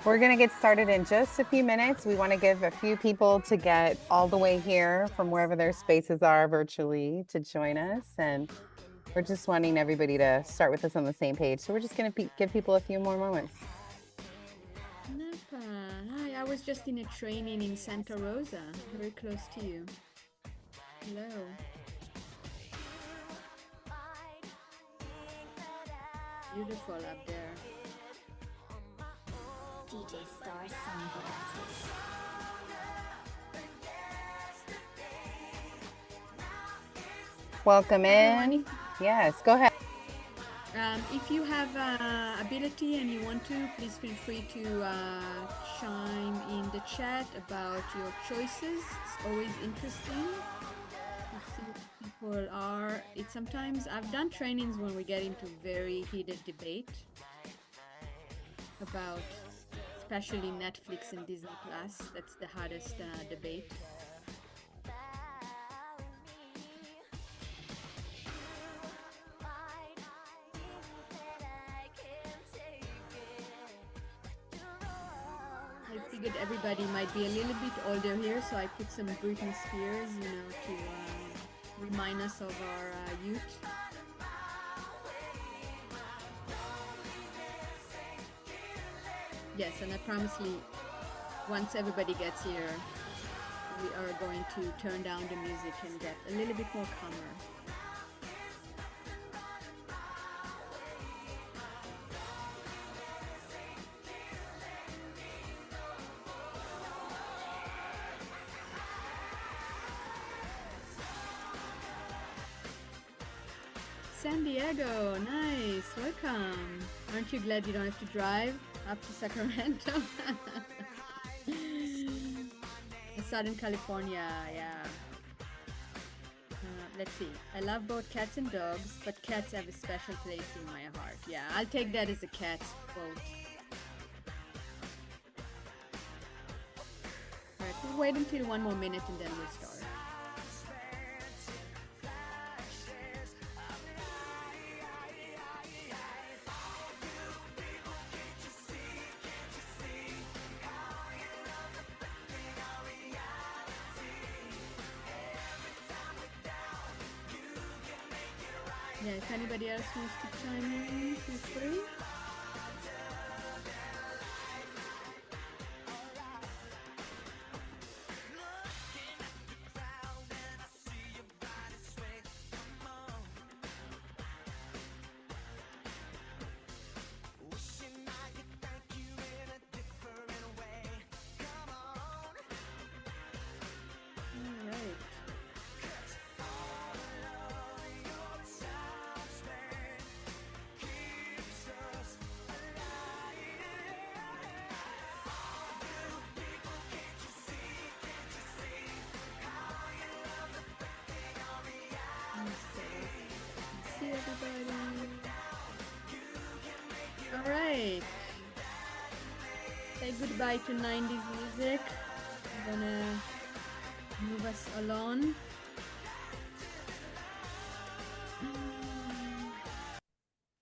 We're going to get started in just a few minutes. We want to give a few people to get all the way here from wherever their spaces are virtually to join us. And we're just wanting everybody to start with us on the same page. So we're just going to give people a few more moments. Napa. Hi, I was just in a training in Santa Rosa, very close to you. Hello. Beautiful up there. DJ Star Sunglasses. Welcome in. Yes, go ahead. If you have ability and you want to, please feel free to chime in the chat about your choices. It's always interesting to see what people are. It's sometimes, I've done trainings when we get into very heated debate about especially Netflix and Disney Plus. That's the hardest debate. I figured everybody might be a little bit older here, so I put some Britney Spears, to remind us of our youth. Yes, and I promise you, once everybody gets here, we are going to turn down the music and get a little bit more calmer. San Diego, nice, welcome. Aren't you glad you don't have to drive up to Sacramento? Southern California, yeah. Let's see. I love both cats and dogs, but cats have a special place in my heart. Yeah, I'll take that as a cat vote. All right, we'll wait until one more minute and then we'll start. Yeah, if anybody else wants to chime in, feel free. All right. See everybody. All right. Say goodbye to 90s music. I'm gonna move us along.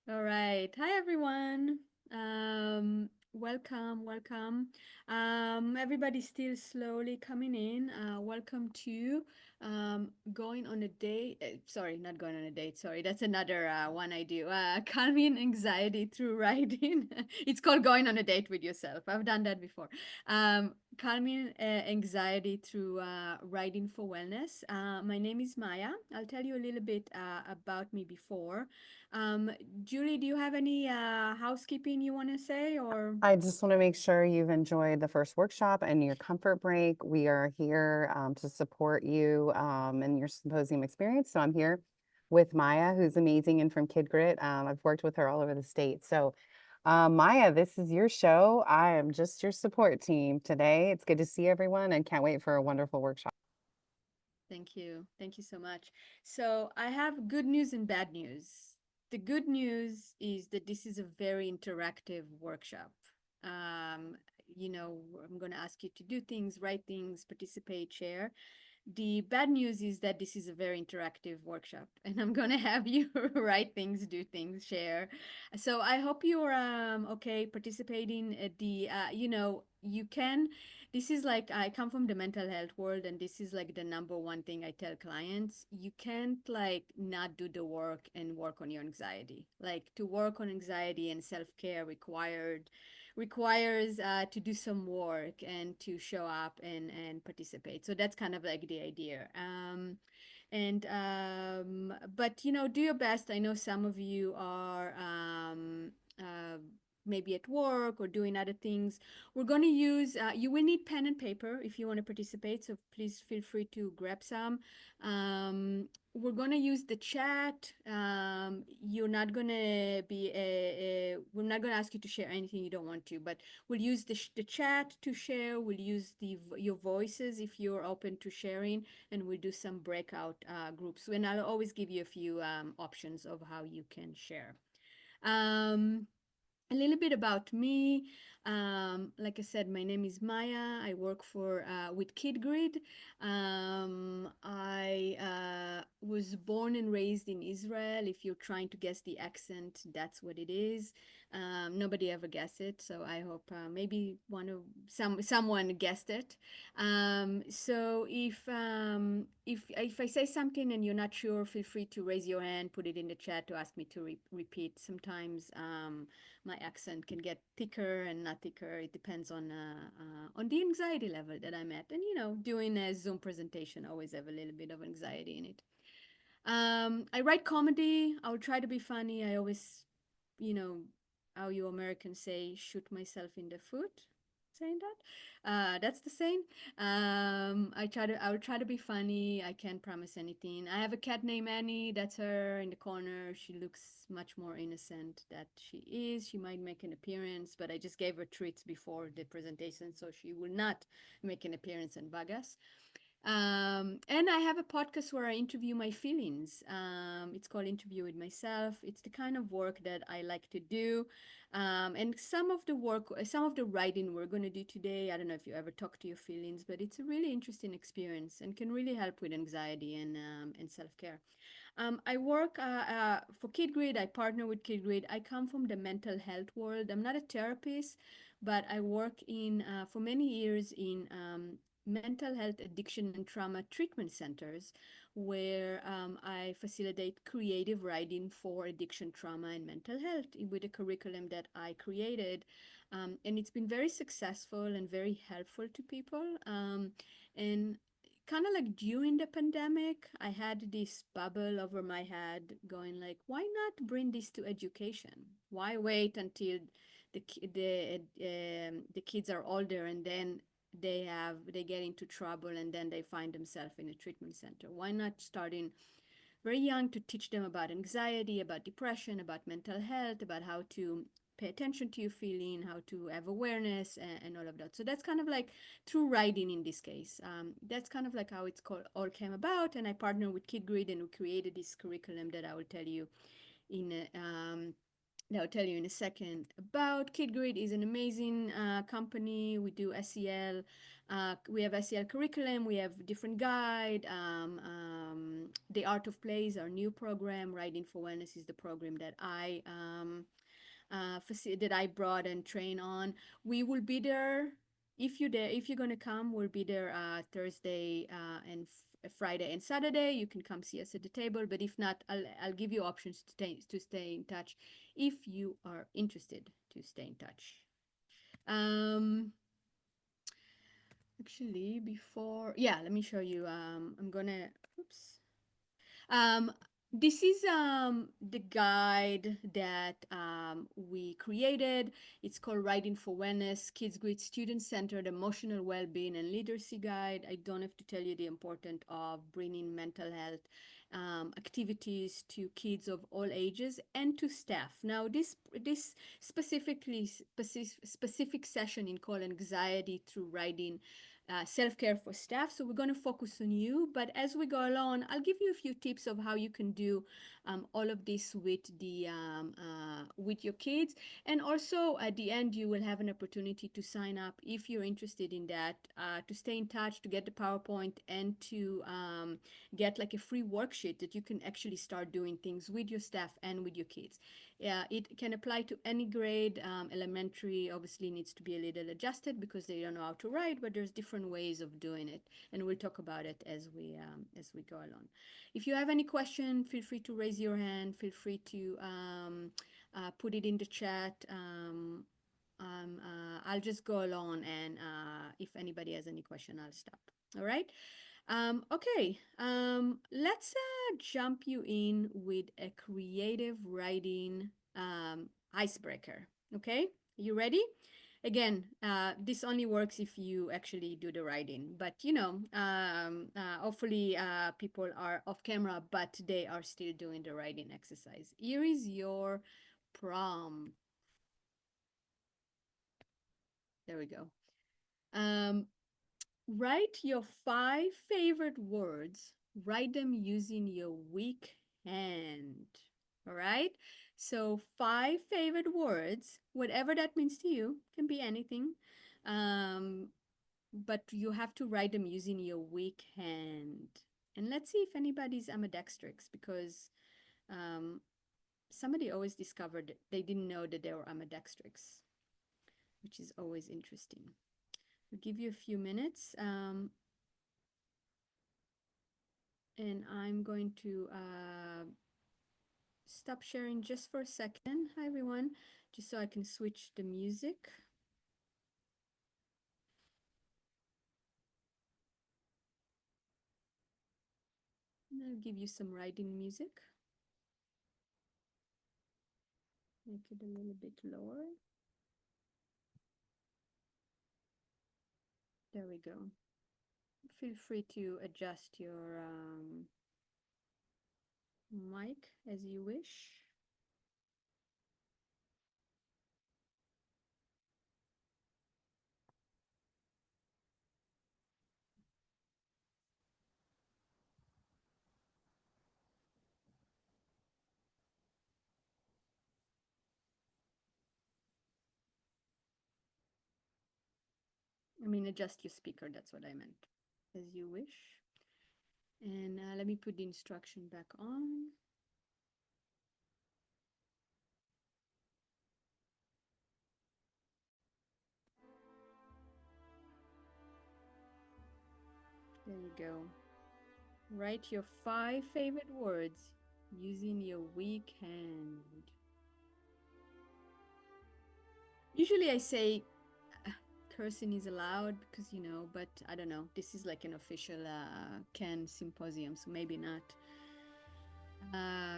All right. Hi, everyone. Welcome. Everybody's still slowly coming in. Welcome to going on a date. Sorry, not going on a date. Sorry, that's another one I do. Calming anxiety through writing. It's called going on a date with yourself. I've done that before. Calming anxiety through writing for wellness. My name is Maya. I'll tell you a little bit about me before. Julie, do you have any housekeeping you want to say, or? I just want to make sure you've enjoyed the first workshop and your comfort break. We are here to support you in your symposium experience. So I'm here with Maia, who's amazing and from Kidgrit. I've worked with her all over the state. So Maia, this is your show. I am just your support team today. It's good to see everyone and can't wait for a wonderful workshop. Thank you. Thank you so much. So I have good news and bad news. The good news is that this is a very interactive workshop. I'm going to ask you to do things, write things, participate, share. The bad news is that this is a very interactive workshop, and I'm gonna have you write things, do things, share. So I hope you're okay participating at the you can. This is like I come from the mental health world, and this is like the number one thing I tell clients. You can't like not do the work and work on your anxiety. Like to work on anxiety and self-care requires to do some work and to show up and participate. So that's kind of like the idea. But do your best. I know some of you are maybe at work or doing other things. We're going to use, you will need pen and paper if you want to participate. So please feel free to grab some. We're going to use the chat. You're not going to be, we're not going to ask you to share anything you don't want to, but we'll use the chat to share. We'll use your voices if you're open to sharing, and we'll do some breakout groups. And I'll always give you a few options of how you can share. A little bit about me. Like I said, my name is Maya. I work for with kidgrit. I was born and raised in Israel. If you're trying to guess the accent, that's what it is. Nobody ever guessed it, so I hope maybe someone guessed it. So if I say something and you're not sure, feel free to raise your hand, put it in the chat to ask me to repeat. Sometimes my accent can get thicker and not thicker. It depends on the anxiety level that I'm at. And doing a Zoom presentation, I always have a little bit of anxiety in it. I write comedy. I'll try to be funny. I always, how you Americans say, shoot myself in the foot. Saying that, that's the saying. I will try to be funny. I can't promise anything. I have a cat named Annie. That's her in the corner. She looks much more innocent that she is. She might make an appearance, but I just gave her treats before the presentation, so she will not make an appearance and bug us. And I have a podcast where I interview my feelings. It's called Interview with Myself. It's the kind of work that I like to do. And some of the writing we're going to do today, I don't know if you ever talk to your feelings, but it's a really interesting experience and can really help with anxiety and self-care. I work for kidgrit. I partner with kidgrit. I come from the mental health world. I'm not a therapist, but I work for many years in mental health, addiction, and trauma treatment centers where I facilitate creative writing for addiction, trauma, and mental health with a curriculum that I created. And it's been very successful and very helpful to people. And kind of like during the pandemic, I had this bubble over my head going like, why not bring this to education? Why wait until the kids are older and then they get into trouble and then they find themselves in a treatment center? Why not starting very young to teach them about anxiety, about depression, about mental health, about how to pay attention to your feeling, how to have awareness, and all of that. So that's kind of like through writing in this case. That's kind of like how it's all came about. And I partnered with kidgrit and we created this curriculum that I will tell you in a second about. kidgrit is an amazing company. We do SEL. We have SEL curriculum. We have different guide. The Art of Play is our new program. Writing for Wellness is the program that I brought and train on. We will be there. If you're gonna come, we'll be there Thursday and Friday and Saturday. You can come see us at the table. But if not, I'll give you options to stay in touch if you are interested to stay in touch. Actually, let me show you. I'm gonna, oops. Um, this is the guide that we created. It's called Writing for Wellness, Kids Grit Student-Centered Emotional Well-Being and Literacy Guide. I don't have to tell you the importance of bringing mental health activities to kids of all ages and to staff. Now, this specific session in called Anxiety Through Writing self-care for staff. So we're going to focus on you. But as we go along, I'll give you a few tips of how you can do all of this with your kids. And also at the end, you will have an opportunity to sign up if you're interested in that, to stay in touch, to get the PowerPoint, and to get like a free worksheet that you can actually start doing things with your staff and with your kids. It can apply to any grade. Elementary obviously needs to be a little adjusted because they don't know how to write, but there's different ways of doing it, and we'll talk about it as we go along. If you have any question, feel free to raise your hand. Feel free to put it in the chat. I'll just go along, and if anybody has any question, I'll stop. All right. Okay, let's jump you in with a creative writing icebreaker. Okay, you ready? Again, this only works if you actually do the writing, but hopefully people are off camera, but they are still doing the writing exercise. Here is your prompt. There we go. Write your 5 favorite words. Write them using your weak hand. All right? So 5 favorite words, whatever that means to you, can be anything. But you have to write them using your weak hand. And let's see if anybody's ambidextrous, because somebody always discovered they didn't know that they were ambidextrous, which is always interesting. I'll give you a few minutes. And I'm going to stop sharing just for a second. Hi, everyone. Just so I can switch the music. And I'll give you some writing music. Make it a little bit lower. There we go. Feel free to adjust your mic as you wish. I mean, adjust your speaker, that's what I meant. As you wish. And let me put the instruction back on. There you go. Write your 5 favorite words using your weak hand. Usually I say cursing is allowed because, but I don't know. This is like an official Can Symposium, so maybe not.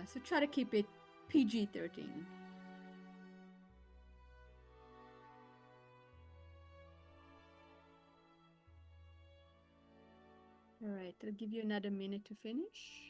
So try to keep it PG-13. All right, I'll give you another minute to finish.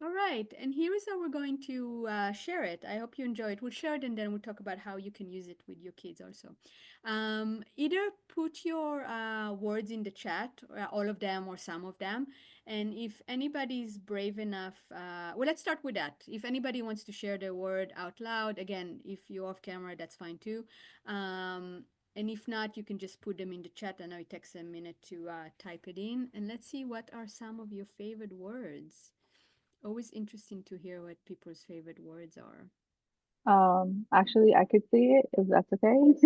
All right, and here is how we're going to share it. I hope you enjoy it. We'll share it and then we'll talk about how you can use it with your kids also. Either put your words in the chat, all of them or some of them. And if anybody's brave enough, well, let's start with that. If anybody wants to share their word out loud, again, if you're off camera, that's fine too. And if not, you can just put them in the chat. I know it takes a minute to type it in. And let's see what are some of your favorite words. Always interesting to hear what people's favorite words are. Actually, I could see it if that's okay.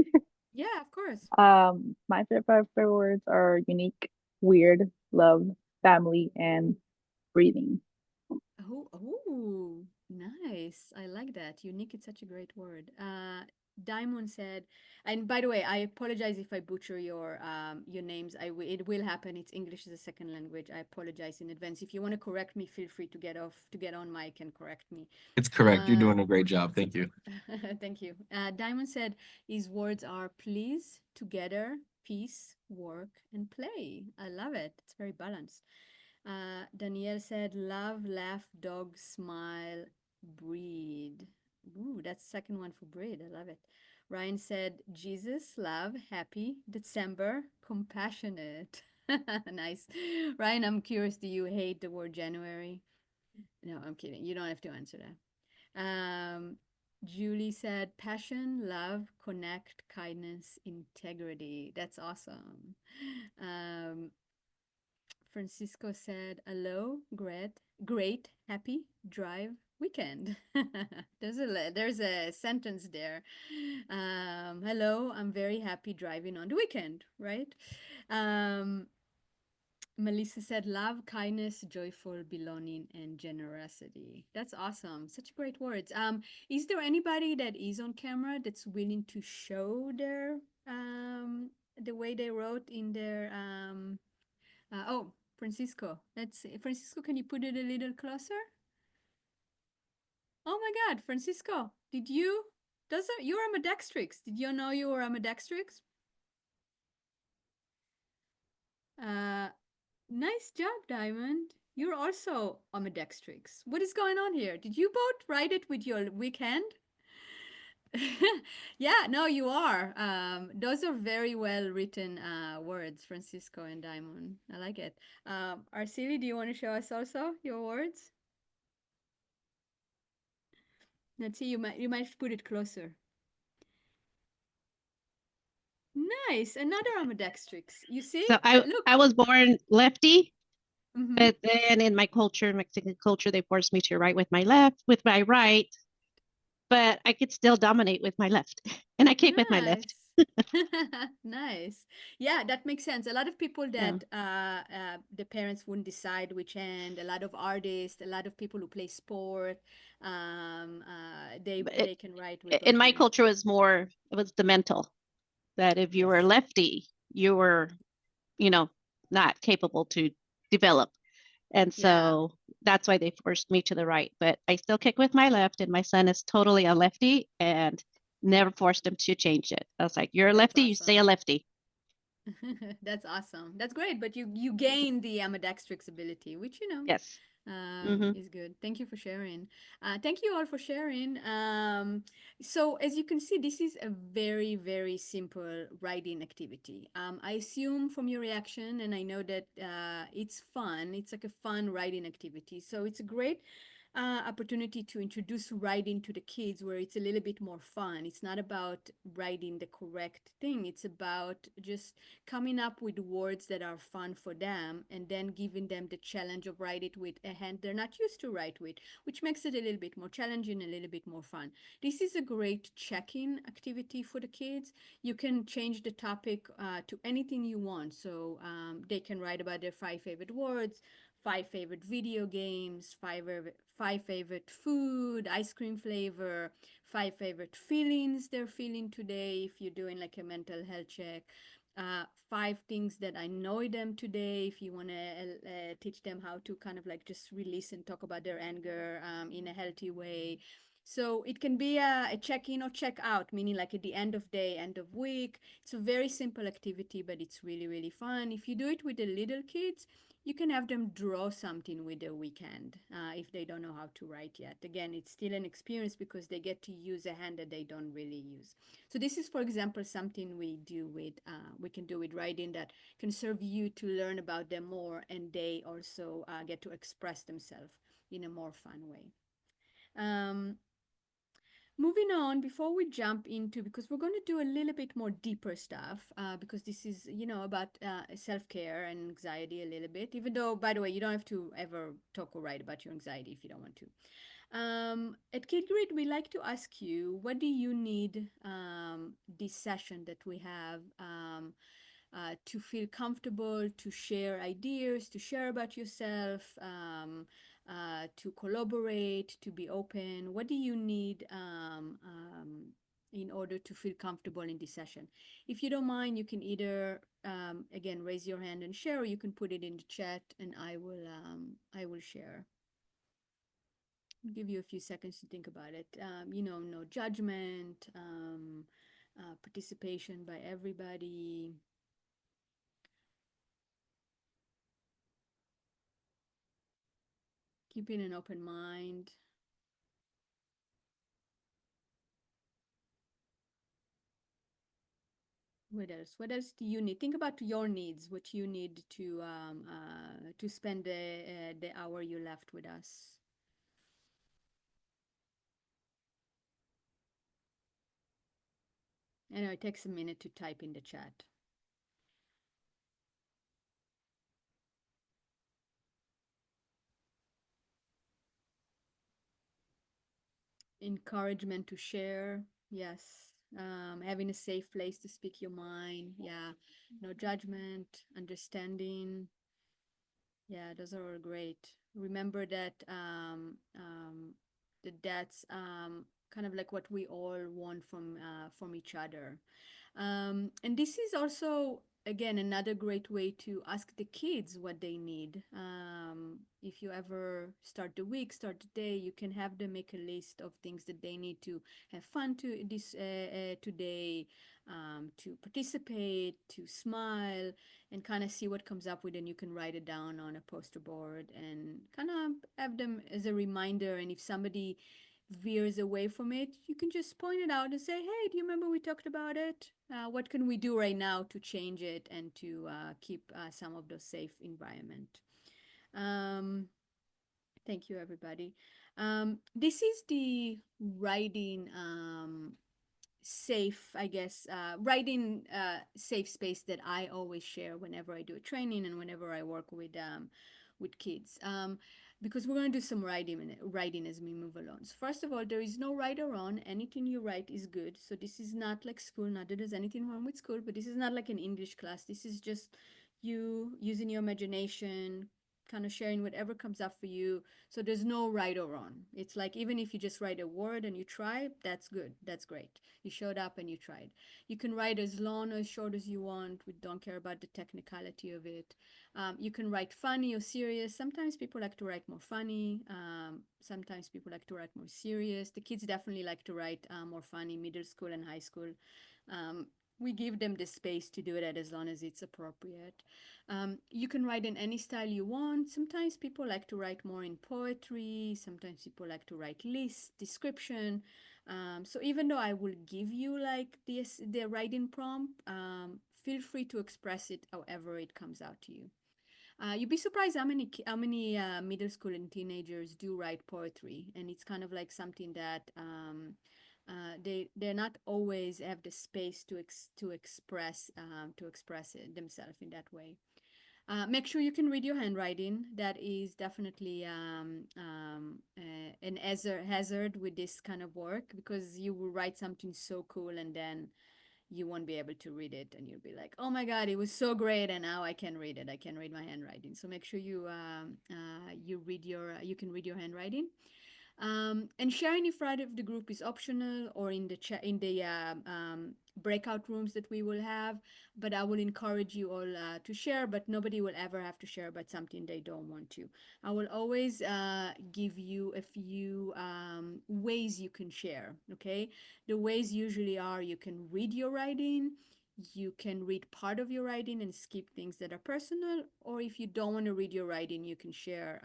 Yeah, of course. My favorite words are unique, weird, love, family, and breathing. Oh, Nice. I like that. Unique is such a great word. Diamond said, and by the way, I apologize if I butcher your names. It will happen. It's English as a second language. I apologize in advance. If you want to correct me, feel free to get on mic and correct me. It's correct. You're Uh, doing a great job. Thank you. Thank you. Diamond said his words are please, together, peace, work, and play. I love it. It's very balanced. Danielle said love, laugh, dog, smile, breed. Ooh, that's the second one for breed. I love it. Ryan said Jesus, love, happy, December, compassionate. Nice. Ryan, I'm curious, do you hate the word January? No, I'm kidding. You don't have to answer that. Julie said passion, love, connect, kindness, integrity. That's awesome. Um, Francisco said, hello, great, happy, drive, weekend. There's a sentence there. Hello, I'm very happy driving on the weekend, right? Um, Melissa said, love, kindness, joyful, belonging, and generosity. That's awesome. Such great words. Is there anybody that is on camera that's willing to show their the way they wrote in their oh, Francisco. Let's see. Francisco, can you put it a little closer? Oh my God, Francisco, did you? You're ambidextrix. Did you know you were ambidextrix? Uh, Nice job, Diamond. You're also ambidextrix. What is going on here? Did you both write it with your weak hand? Yeah, no, you are. Those are very well written words, Francisco and Diamond. I like it. Arceli, do you want to show us also your words? Let's see. You might put it closer. Nice, another ambidextrix. You see? So I Look. was born lefty, Mm-hmm. but then in my culture, Mexican culture, they forced me to write with my left, with my right, but I could still dominate with my left, and I keep with my left. Nice. Nice. Yeah, that makes sense. A lot of people Yeah. that the parents wouldn't decide which hand, a lot of artists, a lot of people who play sport, But they can write with in both my hands. culture was more, it was the mental, that if you were Yes. lefty, you were, you know, not capable to develop. And Yeah, so that's why they forced me to the right. But I still kick with my left, and my son is totally a lefty and never forced him to change it. I was like, you're a that's lefty, you stay a awesome. lefty. That's awesome. That's great. But you gain the ambidextrix ability, which Yes. Mm-hmm. is good. Thank you for sharing. Thank you all for sharing. So as you can see, this is a very, very simple writing activity. I assume from your reaction, and I know that it's fun. It's like a fun writing activity. So it's a great opportunity to introduce writing to the kids where it's a little bit more fun. It's not about writing the correct thing. It's about just coming up with words that are fun for them and then giving them the challenge of write it with a hand they're not used to write with, which makes it a little bit more challenging, a little bit more fun. This is a great check-in activity for the kids. You can change the topic to anything you want. So they can write about their 5 favorite words, 5 favorite video games, five favorite food, ice cream flavor, 5 favorite feelings they're feeling today if you're doing like a mental health check. 5 things that annoy them today if you want to teach them how to kind of like just release and talk about their anger in a healthy way. So it can be a check in or check out, meaning like at the end of day, end of week. It's a very simple activity, but it's really, really fun. If you do it with the little kids, you can have them draw something with their weekend if they don't know how to write yet. Again, it's still an experience because they get to use a hand that they don't really use. So this is, for example, something we can do with writing that can serve you to learn about them more, and they also get to express themselves in a more fun way. Um, Moving on, before we jump into, because we're going to do a little bit more deeper stuff, because this is, about self-care and anxiety a little bit, even though, by the way, you don't have to ever talk or write about your anxiety if you don't want to. At kidgrit, we like to ask you, what do you need this session that we have to feel comfortable, to share ideas, to share about yourself, to collaborate, to be open? What do you need in order to feel comfortable in this session? If you don't mind, you can either again raise your hand and share, or you can put it in the chat, and I will share. Give you a few seconds to think about it. No judgment, participation by everybody. Keeping an open mind. What else? What else do you need? Think about your needs, what you need to spend the hour you left with us. I know it takes a minute to type in the chat. Encouragement to share, yes. Having a safe place to speak your mind, yeah. No judgment, understanding. Yeah, those are all great. Remember that that's kind of like what we all want from each other. And this is also, again, another great way to ask the kids what they need. If you ever start the week, start the day, you can have them make a list of things that they need to have fun to this today, to participate, to smile, and kind of see what comes up with, and you can write it down on a poster board and kind of have them as a reminder. And if somebody veers away from it, you can just point it out and say, hey, do you remember we talked about it? What can we do right now to change it and to keep some of those safe environment? Thank you, everybody. This is the writing safe, I guess, writing safe space that I always share whenever I do a training and whenever I work with kids. Because we're going to do some writing as we move along. So first of all, there is no right or wrong. Anything you write is good. So this is not like school. Not that there's anything wrong with school, but this is not like an English class. This is just you using your imagination, kind of sharing whatever comes up for you. So there's no right or wrong. It's like, even if you just write a word and you try, that's good. That's great. You showed up and you tried. You can write as long or as short as you want. We don't care about the technicality of it. You can write funny or serious. Sometimes people like to write more funny. Sometimes people like to write more serious. The kids definitely like to write more funny, middle school and high school. We give them the space to do that as long as it's appropriate. You can write in any style you want. Sometimes people like to write more in poetry. Sometimes people like to write lists, description. So even though I will give you like the writing prompt, feel free to express it however it comes out to you. You'd be surprised how many middle school and teenagers do write poetry, and it's kind of like something that they're not always have the space to express it themselves in that way. Make sure you can read your handwriting. That is definitely an hazard with this kind of work, because you will write something so cool and then you won't be able to read it, and you'll be like, oh my God, it was so great, and now I can read it. I can read my handwriting. So make sure you you can read your handwriting. And sharing in front of the group is optional, or in the chat, in the breakout rooms that we will have. But I will encourage you all to share, but nobody will ever have to share about something they don't want to. I will always give you a few ways you can share, okay? The ways usually are: you can read your writing, you can read part of your writing and skip things that are personal, or if you don't want to read your writing, you can share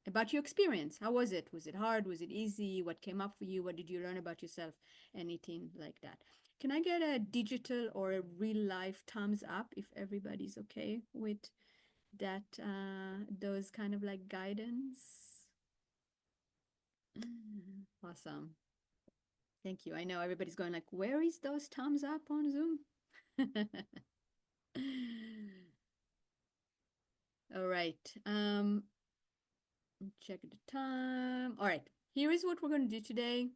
about your experience. How was it? Was it hard? Was it easy? What came up for you? What did you learn about yourself? Anything like that. Can I get a digital or a real life thumbs up if everybody's okay with that, those kind of like guidance? Awesome. Thank you. I know everybody's going like, where is those thumbs up on Zoom? All right. Check the time. All right. Here is what we're going to do today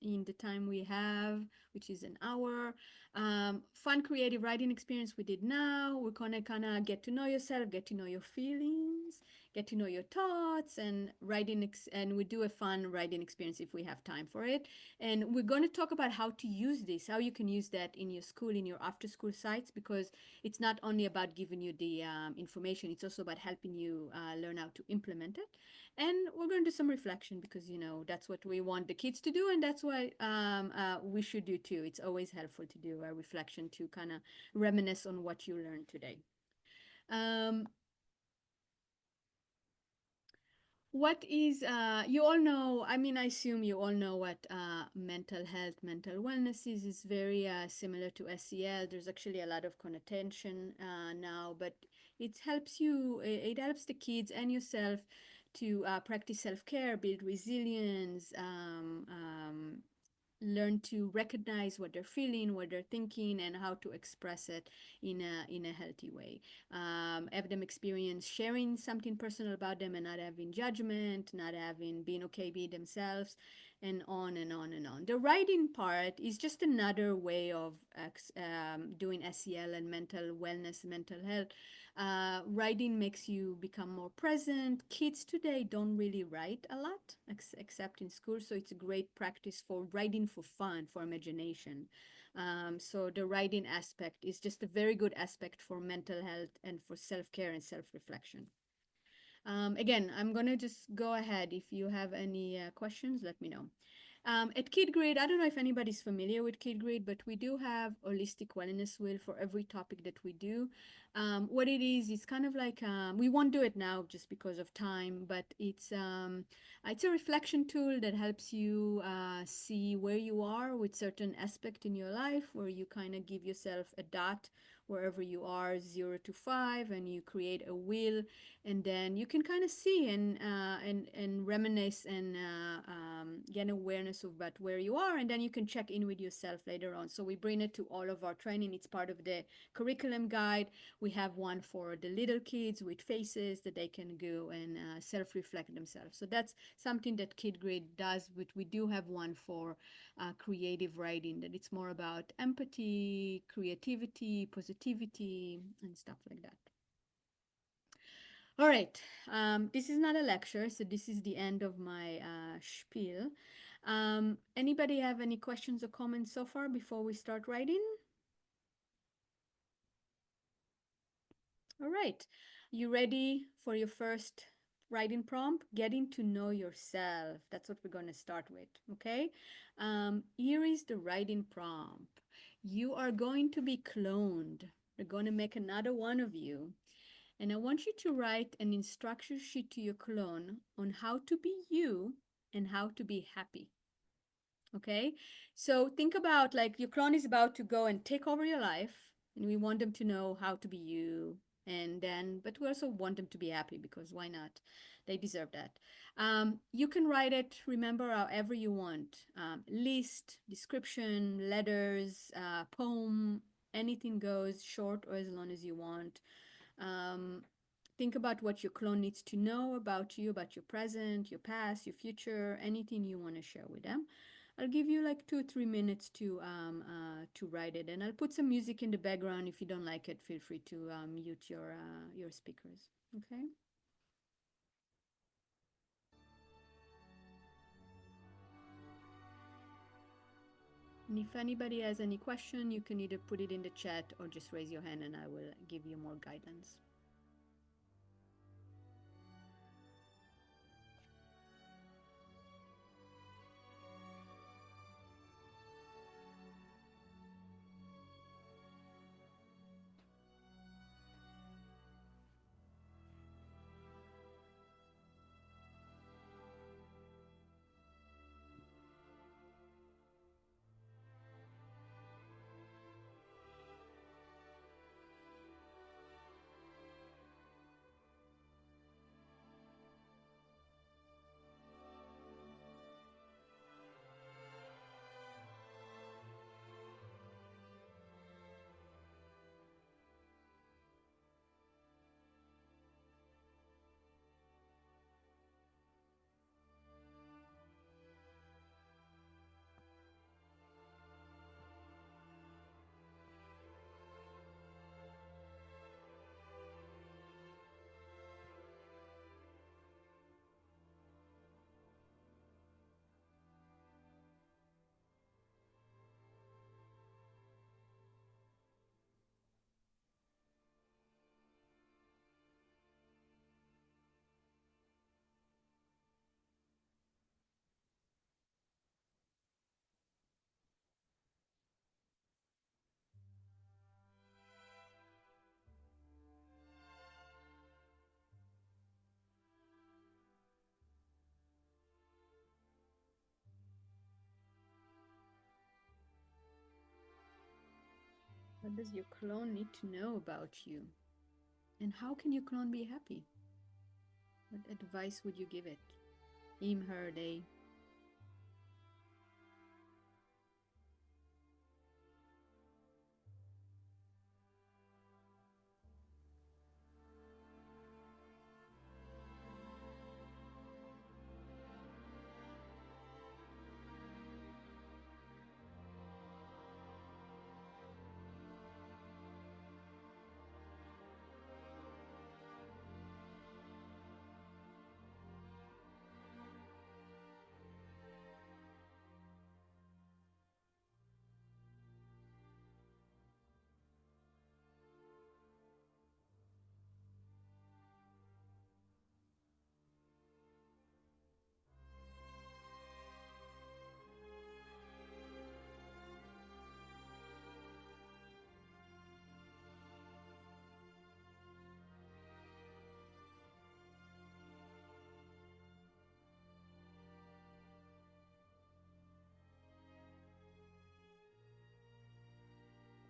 in the time we have, which is an hour. Fun creative writing experience we did now. We're going to kind of get to know yourself, get to know your feelings, get to know your thoughts and and we do a fun writing experience if we have time for it. And we're going to talk about how to use this, how you can use that in your school, in your after school sites, because it's not only about giving you the information, it's also about helping you learn how to implement it. And we're going to do some reflection because, that's what we want the kids to do. And that's why we should do too. It's always helpful to do a reflection to kind of reminisce on what you learned today. What is, you all know, I mean, I assume you all know what mental health, mental wellness is. It's very similar to SEL. There's actually a lot of connotation now, but it helps you, it helps the kids and yourself to practice self-care, build resilience, learn to recognize what they're feeling, what they're thinking, and how to express it in a healthy way. Have them experience sharing something personal about them and not having judgment, not having being okay be themselves, and on and on and on. The writing part is just another way of doing SEL and mental wellness, mental health. Writing makes you become more present. Kids today don't really write a lot, except in school, so it's a great practice for writing for fun, for imagination. So the writing aspect is just a very good aspect for mental health and for self-care and self-reflection. Again, I'm going to just go ahead. If you have any questions, let me know. At kidgrit, I don't know if anybody's familiar with kidgrit, but we do have holistic wellness wheel for every topic that we do. What it is, it's kind of like, we won't do it now just because of time, but it's a reflection tool that helps you see where you are with certain aspect in your life, where you kind of give yourself a dot wherever you are, 0 to 5, and you create a wheel, and then you can kind of see and reminisce and get awareness of about where you are, and then you can check in with yourself later on. So we bring it to all of our training. It's part of the curriculum guide. We have one for the little kids with faces that they can go and self-reflect themselves. So that's something that KidGrid does, but we do have one for creative writing, that it's more about empathy, creativity, positivity, and stuff like that. All right, this is not a lecture, so this is the end of my spiel. Anybody have any questions or comments so far before we start writing? All right, you ready for your first writing prompt? Getting to know yourself. That's what we're going to start with, okay? Here is the writing prompt. You are going to be cloned. We're going to make another one of you. And I want you to write an instruction sheet to your clone on how to be you and how to be happy. Okay? So think about, like, your clone is about to go and take over your life, and we want them to know how to be you. And then, but we also want them to be happy, because why not? They deserve that. You can write it, remember, however you want. List, description, letters, poem, anything goes, short or as long as you want. Think about what your clone needs to know about you, about your present, your past, your future, anything you want to share with them. I'll give you like 2 or 3 minutes to write it, and I'll put some music in the background. If you don't like it, feel free to mute your speakers. Okay. And if anybody has any question, you can either put it in the chat or just raise your hand, and I will give you more guidance. What does your clone need to know about you? And how can your clone be happy? What advice would you give it? Him, her, they.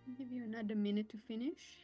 I'll give you another minute to finish.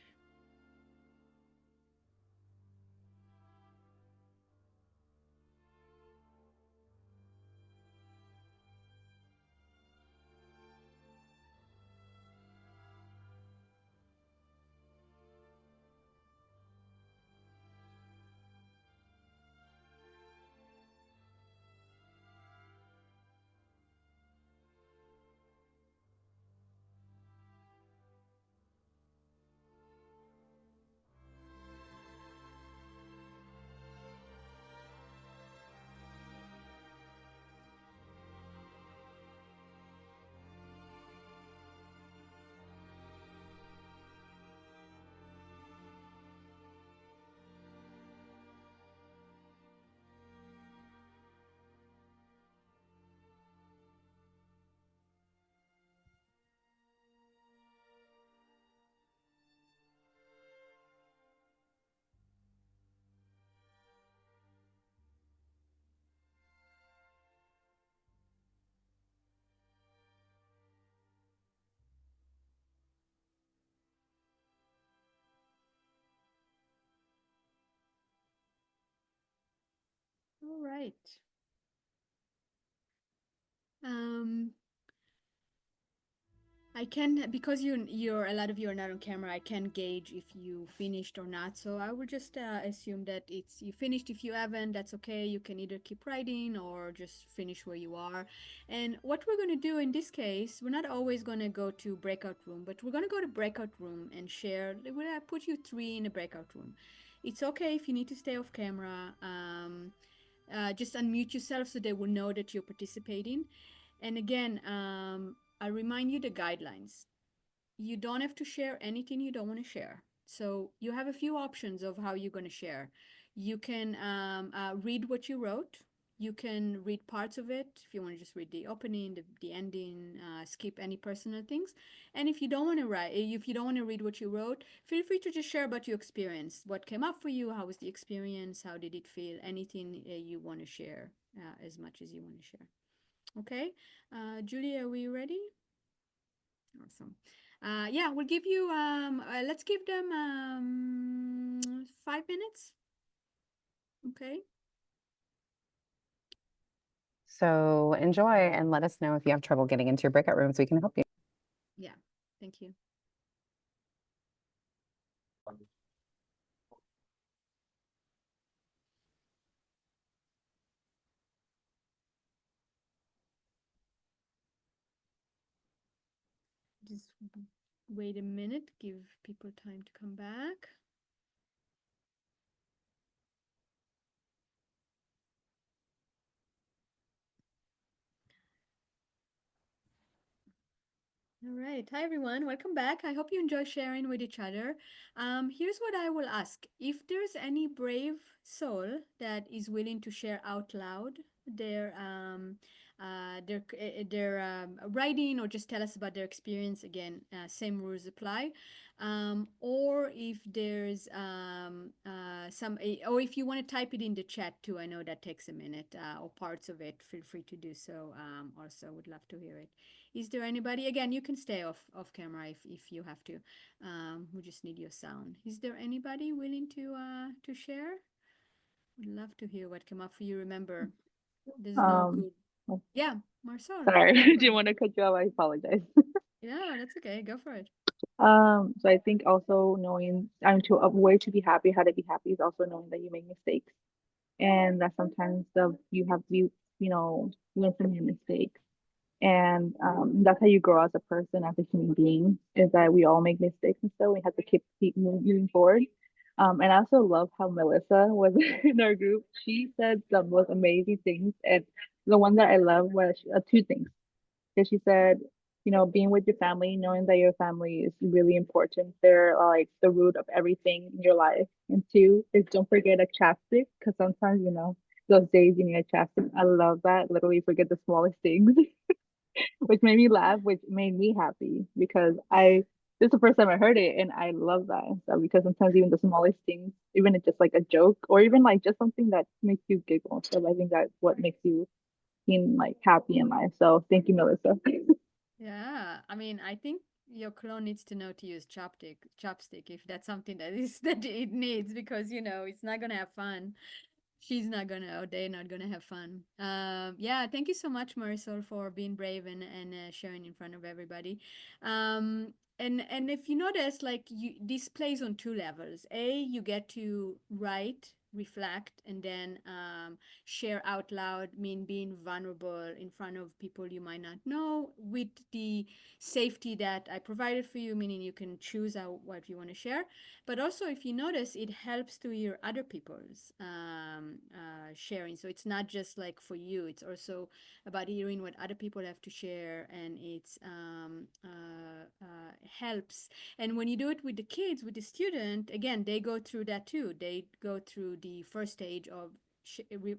All right. Um, I can, because you're a lot of you are not on camera, I can gauge if you finished or not. So I would just assume that it's you finished. If you haven't, that's okay. You can either keep writing or just finish where you are. And what we're going to do in this case, we're not always going to go to breakout room, but we're going to go to breakout room and share. We'll put you three in a breakout room. It's okay if you need to stay off camera. Just unmute yourself so they will know that you're participating. And again, I remind you the guidelines. You don't have to share anything you don't want to share. So you have a few options of how you're going to share. You can read what you wrote. You can read parts of it if you want to just read the opening, the ending, skip any personal things. And if you don't want to write, if you don't want to read what you wrote, feel free to just share about your experience. What came up for you? How was the experience? How did it feel? Anything you want to share, as much as you want to share. Okay, Julie, are we ready? Awesome. Yeah, we'll give you, let's give them 5 minutes. Okay. So enjoy and let us know if you have trouble getting into your breakout rooms. We can help you. Yeah, thank you. Just wait a minute, give people time to come back. All right. Hi, everyone. Welcome back. I hope you enjoy sharing with each other. Here's what I will ask. If there's any brave soul that is willing to share out loud their writing or just tell us about their experience, again, same rules apply. Or if there's or if you want to type it in the chat too, I know that takes a minute, or parts of it, feel free to do so. Also, would love to hear it. Is there anybody? Again, you can stay off camera if you have to. We just need your sound. Is there anybody willing to share? Would love to hear what came up for you. Remember, there's no Um, good. oh, Yeah, Marcel, sorry, go for didn't it. want to cut you off. I apologize. Yeah, that's okay. Go for it. So I think also knowing, to a way to be happy, how to be happy is also knowing that you make mistakes, and that sometimes you have learn from your mistakes, and that's how you grow as a person, as a human being, is that we all make mistakes, and so we have to keep moving forward. And I also love how Melissa was in our group. She said the most amazing things, and the one that I love was two things. Because she said, being with your family, knowing that your family is really important. They're like the root of everything in your life. And two is don't forget a chapstick, because sometimes, those days you need a chapstick. I love that. Literally forget the smallest things, which made me laugh, which made me happy because this is the first time I heard it and I love that and stuff, because sometimes even the smallest things, even if it's just like a joke or even like just something that makes you giggle. So I think that's what makes you seem like happy in life. So thank you, Melissa. Yeah, I mean, I think your clone needs to know to use chopstick if that's something that is that it needs, because it's not gonna have fun. She's not gonna, or they're not gonna have fun. Yeah, thank you so much, Marisol, for being brave and sharing in front of everybody. And if you notice, like this plays on two levels. You get to write, reflect, and then share out loud, mean being vulnerable in front of people you might not know, with the safety that I provided for you, meaning you can choose out what you want to share. But also, if you notice, it helps to hear other people's sharing. So it's not just like for you, it's also about hearing what other people have to share, and it's helps. And when you do it with the kids, with the student, again, they go through that too. They go through the first stage of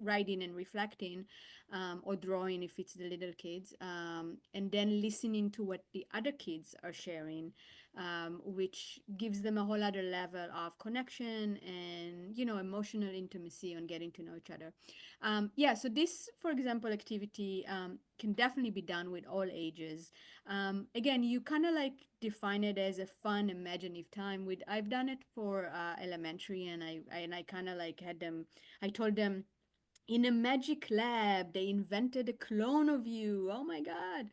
writing and reflecting, or drawing if it's the little kids, and then listening to what the other kids are sharing, which gives them a whole other level of connection and emotional intimacy on getting to know each other. Yeah, so this, for example, activity can definitely be done with all ages. Again, you kind of like define it as a fun, imaginative time. With I've done it for elementary, and I kind of like had them. I told them, in a magic lab they invented a clone of you. Oh my god.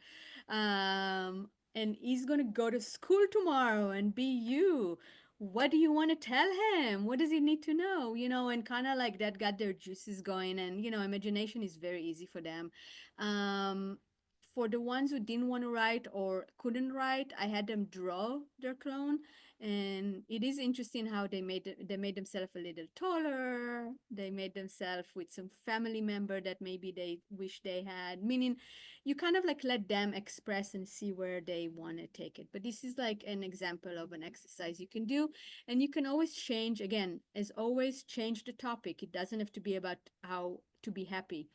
And he's gonna go to school tomorrow and be you. What do you want to tell him? What does he need to know? And kind of like that got their juices going, and imagination is very easy for them. um for the ones who didn't want to write or couldn't write, I had them draw their clone. And it is interesting how they made themselves a little taller. They made themselves with some family member that maybe they wish they had, meaning you kind of like let them express and see where they want to take it. But this is like an example of an exercise you can do. And you can always change, again, as always, change the topic. It doesn't have to be about how to be happy.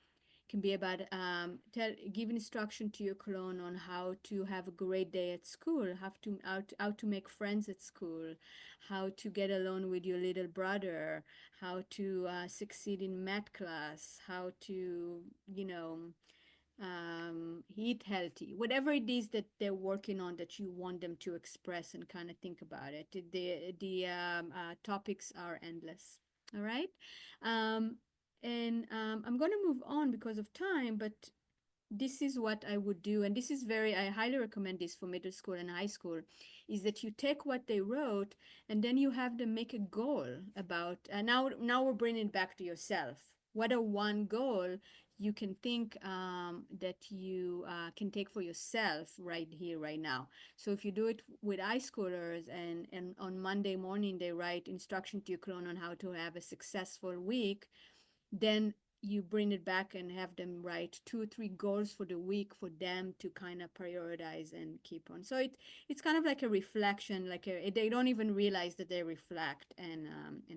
Can be about give instruction to your clone on how to have a great day at school, how to make friends at school, how to get along with your little brother, how to succeed in math class, how to eat healthy, whatever it is that they're working on that you want them to express and kind of think about it. The topics are endless. All right. Um, and I'm going to move on because of time, but this is what I would do, and this is I highly recommend this for middle school and high school, is that you take what they wrote and then you have them make a goal about, now we're bringing it back to yourself. What a one goal you can think that you can take for yourself right here, right now. So if you do it with high schoolers, and on Monday morning they write instruction to your clone on how to have a successful week, then you bring it back and have them write 2 or 3 goals for the week for them to kind of prioritize and keep on. So it's kind of like a reflection, they don't even realize that they reflect, and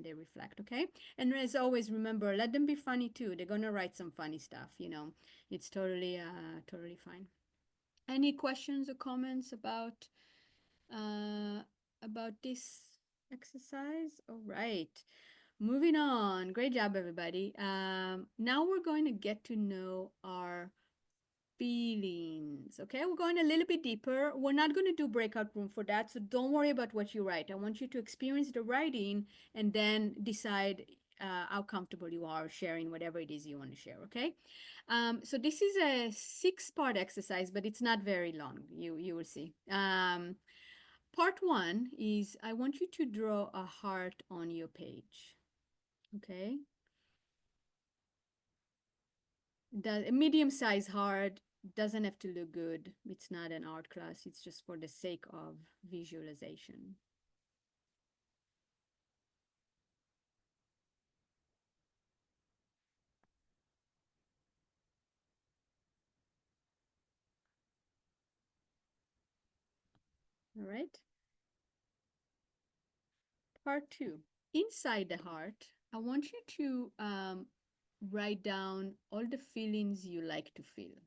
they reflect. Okay. And as always, remember, let them be funny too. They're gonna write some funny stuff. It's totally fine. Any questions or comments about this exercise? All right. Moving on. Great job, everybody. Now we're going to get to know our feelings. Okay, we're going a little bit deeper. We're not going to do breakout room for that, so don't worry about what you write. I want you to experience the writing and then decide how comfortable you are sharing whatever it is you want to share. Okay, so this is a 6-part exercise, but it's not very long. You will see. Part 1 is I want you to draw a heart on your page. Okay. A medium-sized heart doesn't have to look good. It's not an art class. It's just for the sake of visualization. All right. Part 2. Inside the heart, I want you to write down all the feelings you like to feel.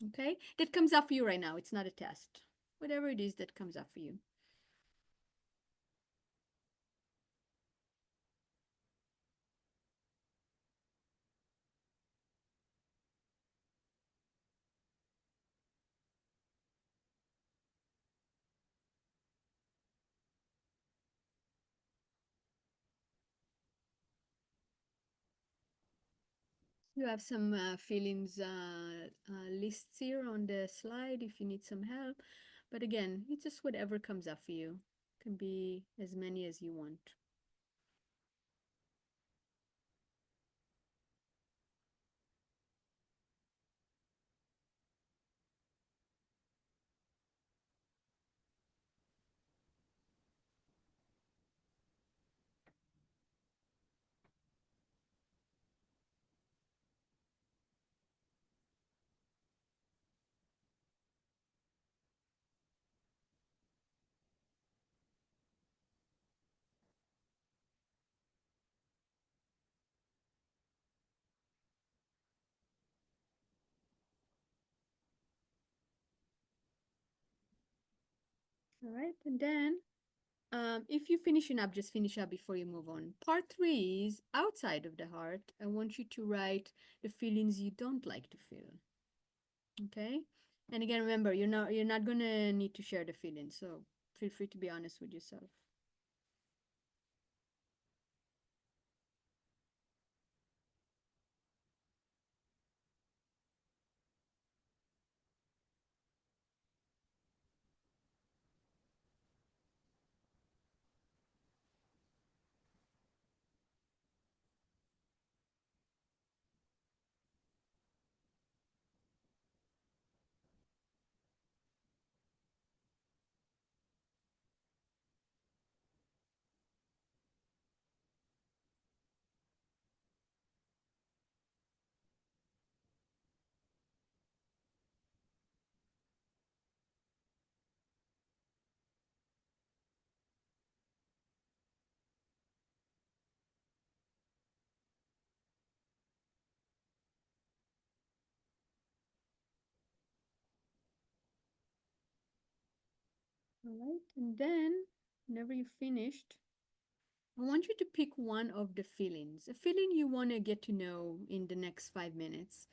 Okay? That comes up for you right now. It's not a test. Whatever it is that comes up for you. You have some feelings lists here on the slide if you need some help. But again, it's just whatever comes up for you. Can be as many as you want. All right, and then if you're finishing up, just finish up before you move on. Part 3 is outside of the heart. I want you to write the feelings you don't like to feel. Okay, and again, remember, you're not gonna need to share the feelings, so feel free to be honest with yourself. All right, and then whenever you're finished, I want you to pick one of the feelings, a feeling you want to get to know in the next 5 minutes.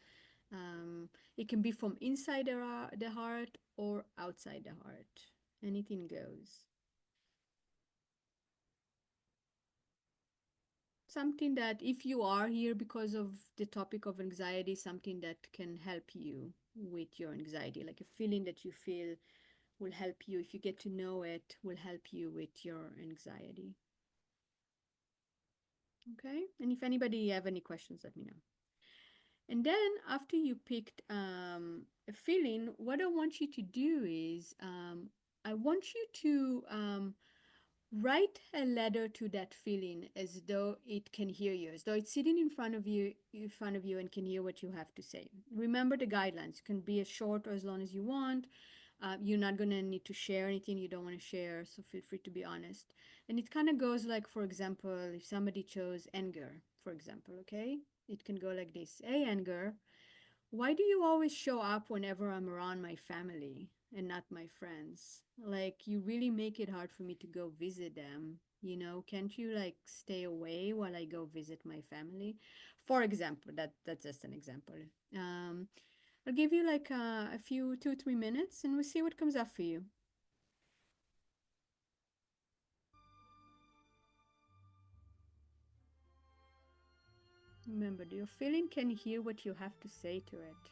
It can be from inside the heart or outside the heart. Anything goes. Something that, if you are here because of the topic of anxiety, something that can help you with your anxiety, like a feeling that you feel will help you, if you get to know it, will help you with your anxiety. Okay, and if anybody have any questions, let me know. And then after you picked a feeling, what I want you to do is I want you to write a letter to that feeling as though it can hear you, as though it's sitting in front of you and can hear what you have to say. Remember the guidelines. It can be as short or as long as you want. You're not going to need to share anything you don't want to share, so feel free to be honest. And it kind of goes like, for example, if somebody chose anger, for example, okay? It can go like this. Hey, anger, why do you always show up whenever I'm around my family and not my friends? Like, you really make it hard for me to go visit them. Can't you like stay away while I go visit my family? For example, that's just an example. I'll give you like a few 2-3 minutes and we'll see what comes up for you. Remember, your feeling can hear what you have to say to it.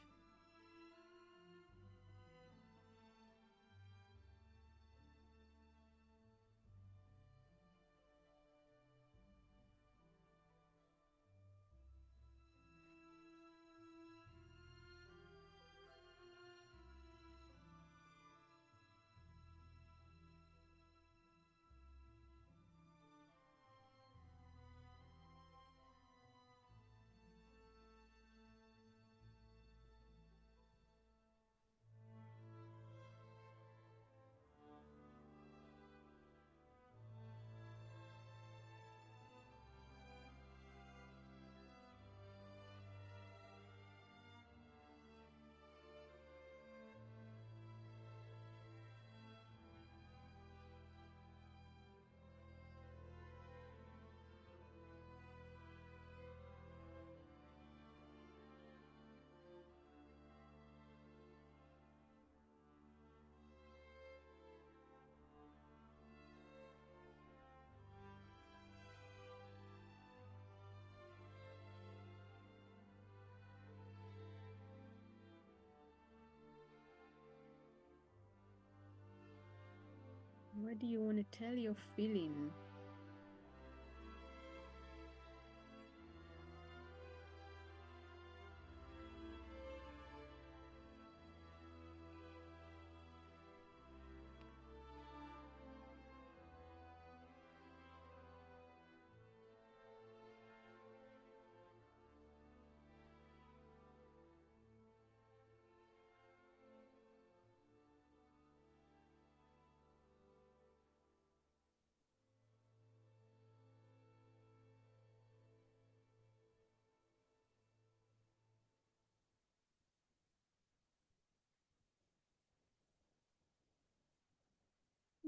What do you want to tell your feeling?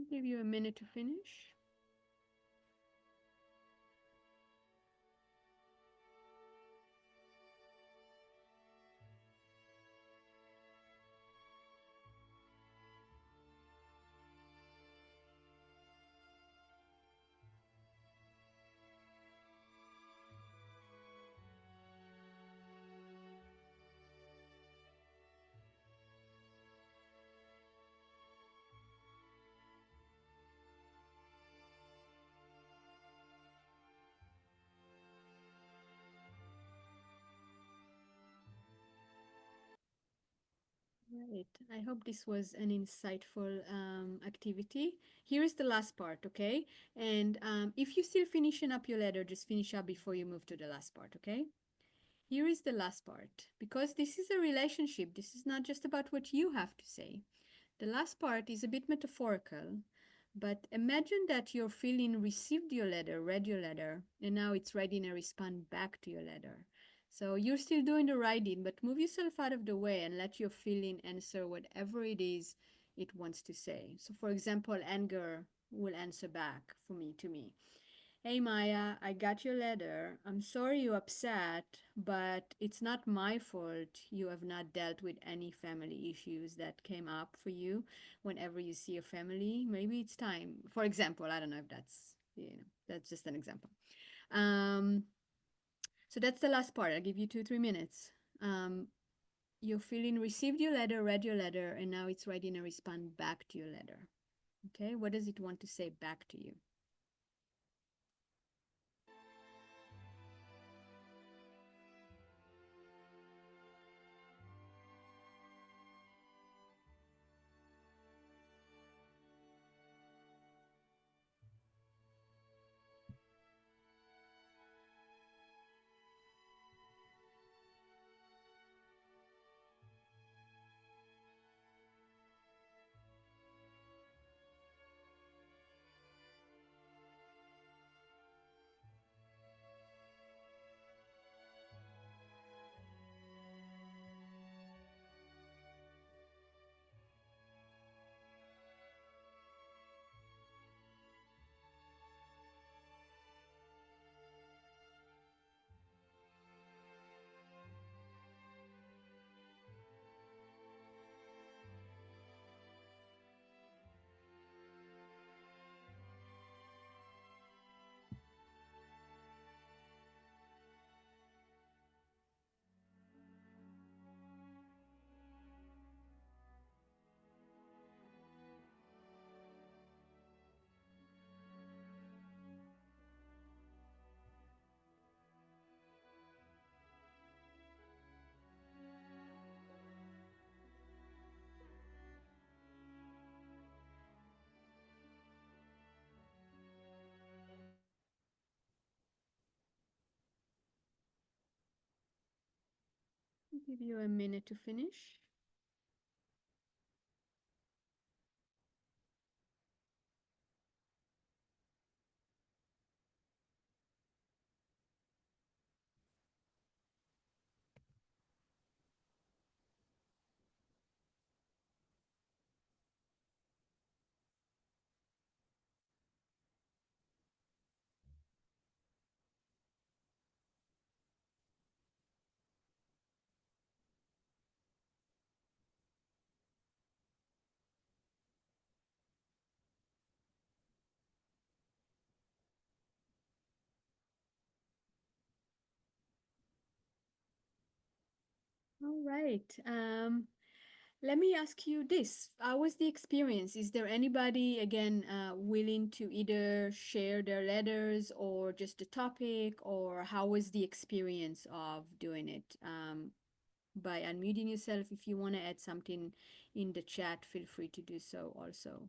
I'll give you a minute to finish. Right. I hope this was an insightful activity. Here is the last part, okay? And if you're still finishing up your letter, just finish up before you move to the last part, okay? Here is the last part. Because this is a relationship, this is not just about what you have to say. The last part is a bit metaphorical, but imagine that your feeling received your letter, read your letter, and now it's writing a response back to your letter. So you're still doing the writing, but move yourself out of the way and let your feeling answer whatever it is it wants to say. So for example, anger will answer back to me. Hey Maya, I got your letter. I'm sorry you're upset, but it's not my fault you have not dealt with any family issues that came up for you whenever you see a family. Maybe it's time. For example, I don't know if that's just an example. Um, so that's the last part. I'll give you 2-3 minutes. Your feeling received your letter, read your letter, and now it's writing a response back to your letter. Okay, what does it want to say back to you? Give you a minute to finish. All right. Let me ask you this. How was the experience? Is there anybody, again, willing to either share their letters or just a topic, or how was the experience of doing it? By unmuting yourself, if you want to add something in the chat, feel free to do so also.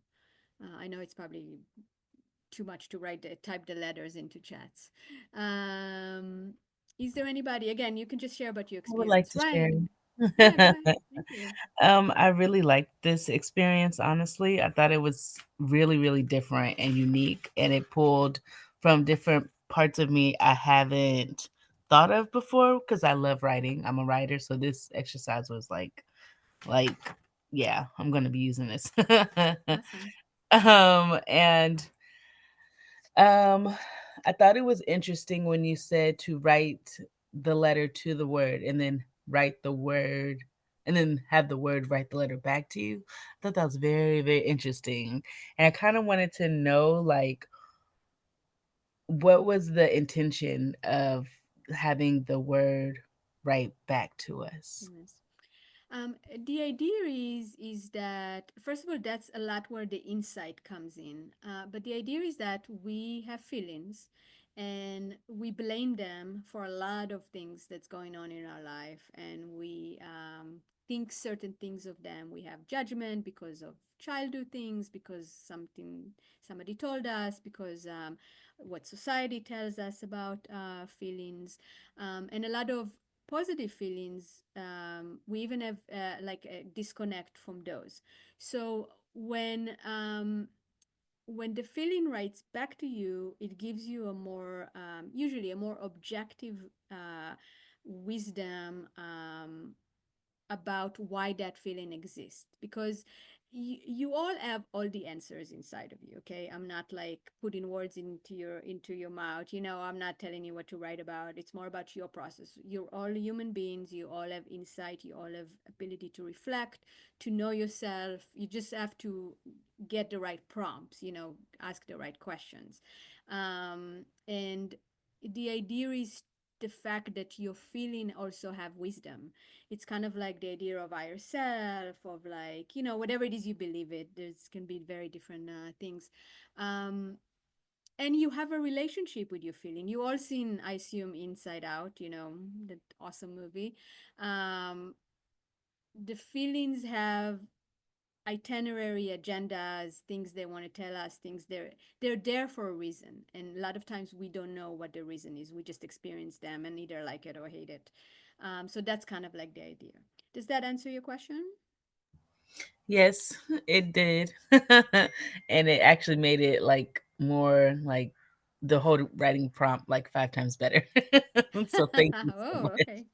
I know it's probably too much to type the letters into chats. Um, is there anybody, again, you can just share about your I would like experience. to share. Ryan, yeah, go ahead. Thank you. I really liked this experience, honestly. I thought it was really, really different and unique, and it pulled from different parts of me I haven't thought of before because I love writing. I'm a writer, so this exercise was like, yeah, I'm gonna be using this. Awesome. And I thought it was interesting when you said to write the letter to the word and then write the word and then have the word write the letter back to you. I thought that was very, very interesting. And I kind of wanted to know, like, what was the intention of having the word write back to us? Yes. The idea is that, first of all, that's a lot where the insight comes in. But the idea is that we have feelings and we blame them for a lot of things that's going on in our life. And we think certain things of them. We have judgment because of childhood things, because somebody told us, because what society tells us about feelings, and a lot of positive feelings, we even have like a disconnect from those. So when the feeling writes back to you, it gives you a more usually a more objective wisdom about why that feeling exists, because you all have all the answers inside of you. Okay, I'm not like putting words into your mouth, I'm not telling you what to write about. It's more about your process. You're all human beings, you all have insight, you all have ability to reflect, to know yourself. You just have to get the right prompts, ask the right questions. And the idea is the fact that your feeling also have wisdom. It's kind of like the idea of higher self, of like, whatever it is you believe it. There's can be very different things. Um, and you have a relationship with your feeling. You all seen, I assume, Inside Out, that awesome movie. Um, the feelings have itinerary, agendas, things they want to tell us, things they're there for a reason, and a lot of times we don't know what the reason is. We just experience them and either like it or hate it. So that's kind of like the idea. Does that answer your question? Yes, it did. And it actually made it like more like the whole writing prompt like 5 times better. So thank you so Oh, okay.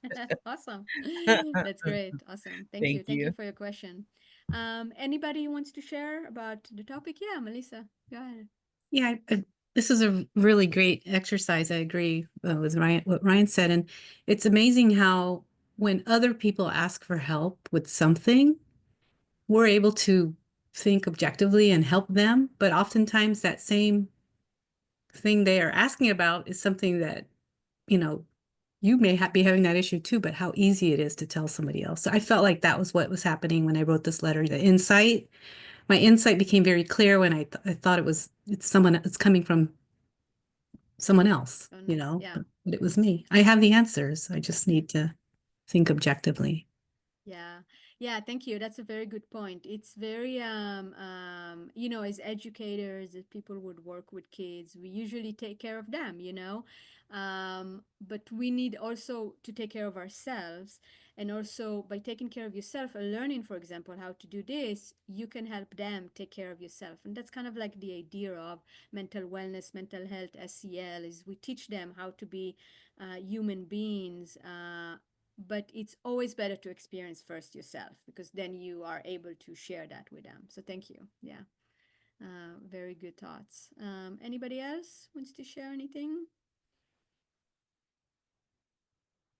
Awesome. much. That's great. Awesome. Thank you. Thank Thank you you. for your question. Anybody wants to share about the topic? Yeah, Melissa, go ahead. Yeah, this is a really great exercise. I agree with Ryan, what Ryan said. And it's amazing how when other people ask for help with something, we're able to think objectively and help them. But oftentimes that same thing they are asking about is something that, you know, you may be having that issue too, but how easy it is to tell somebody else. So I felt like that was what was happening when I wrote this letter. My insight became very clear when I thought it's coming from someone else, Oh, no. Yeah. but it was me. I have the answers. I just need to think objectively. Yeah. Yeah, thank you. That's a very good point. It's very as educators, as people would work with kids, we usually take care of them, But we need also to take care of ourselves. And also by taking care of yourself and learning, for example, how to do this, you can help them take care of yourself. And that's kind of like the idea of mental wellness, mental health, SEL, is we teach them how to be human beings. But it's always better to experience first yourself, because then you are able to share that with them. So thank you. Yeah. Very good thoughts. Anybody else wants to share anything?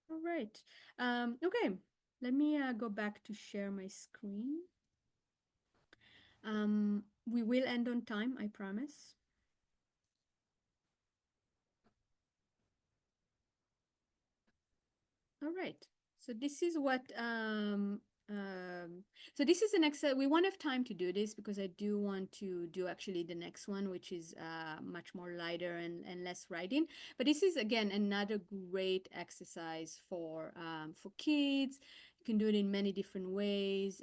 All right. Okay. Let me go back to share my screen. We will end on time, I promise. All right. So this is what so this is an Excel. We won't have time to do this because I do want to do actually the next one, which is much more lighter and less writing. But this is again another great exercise for kids. You can do it in many different ways.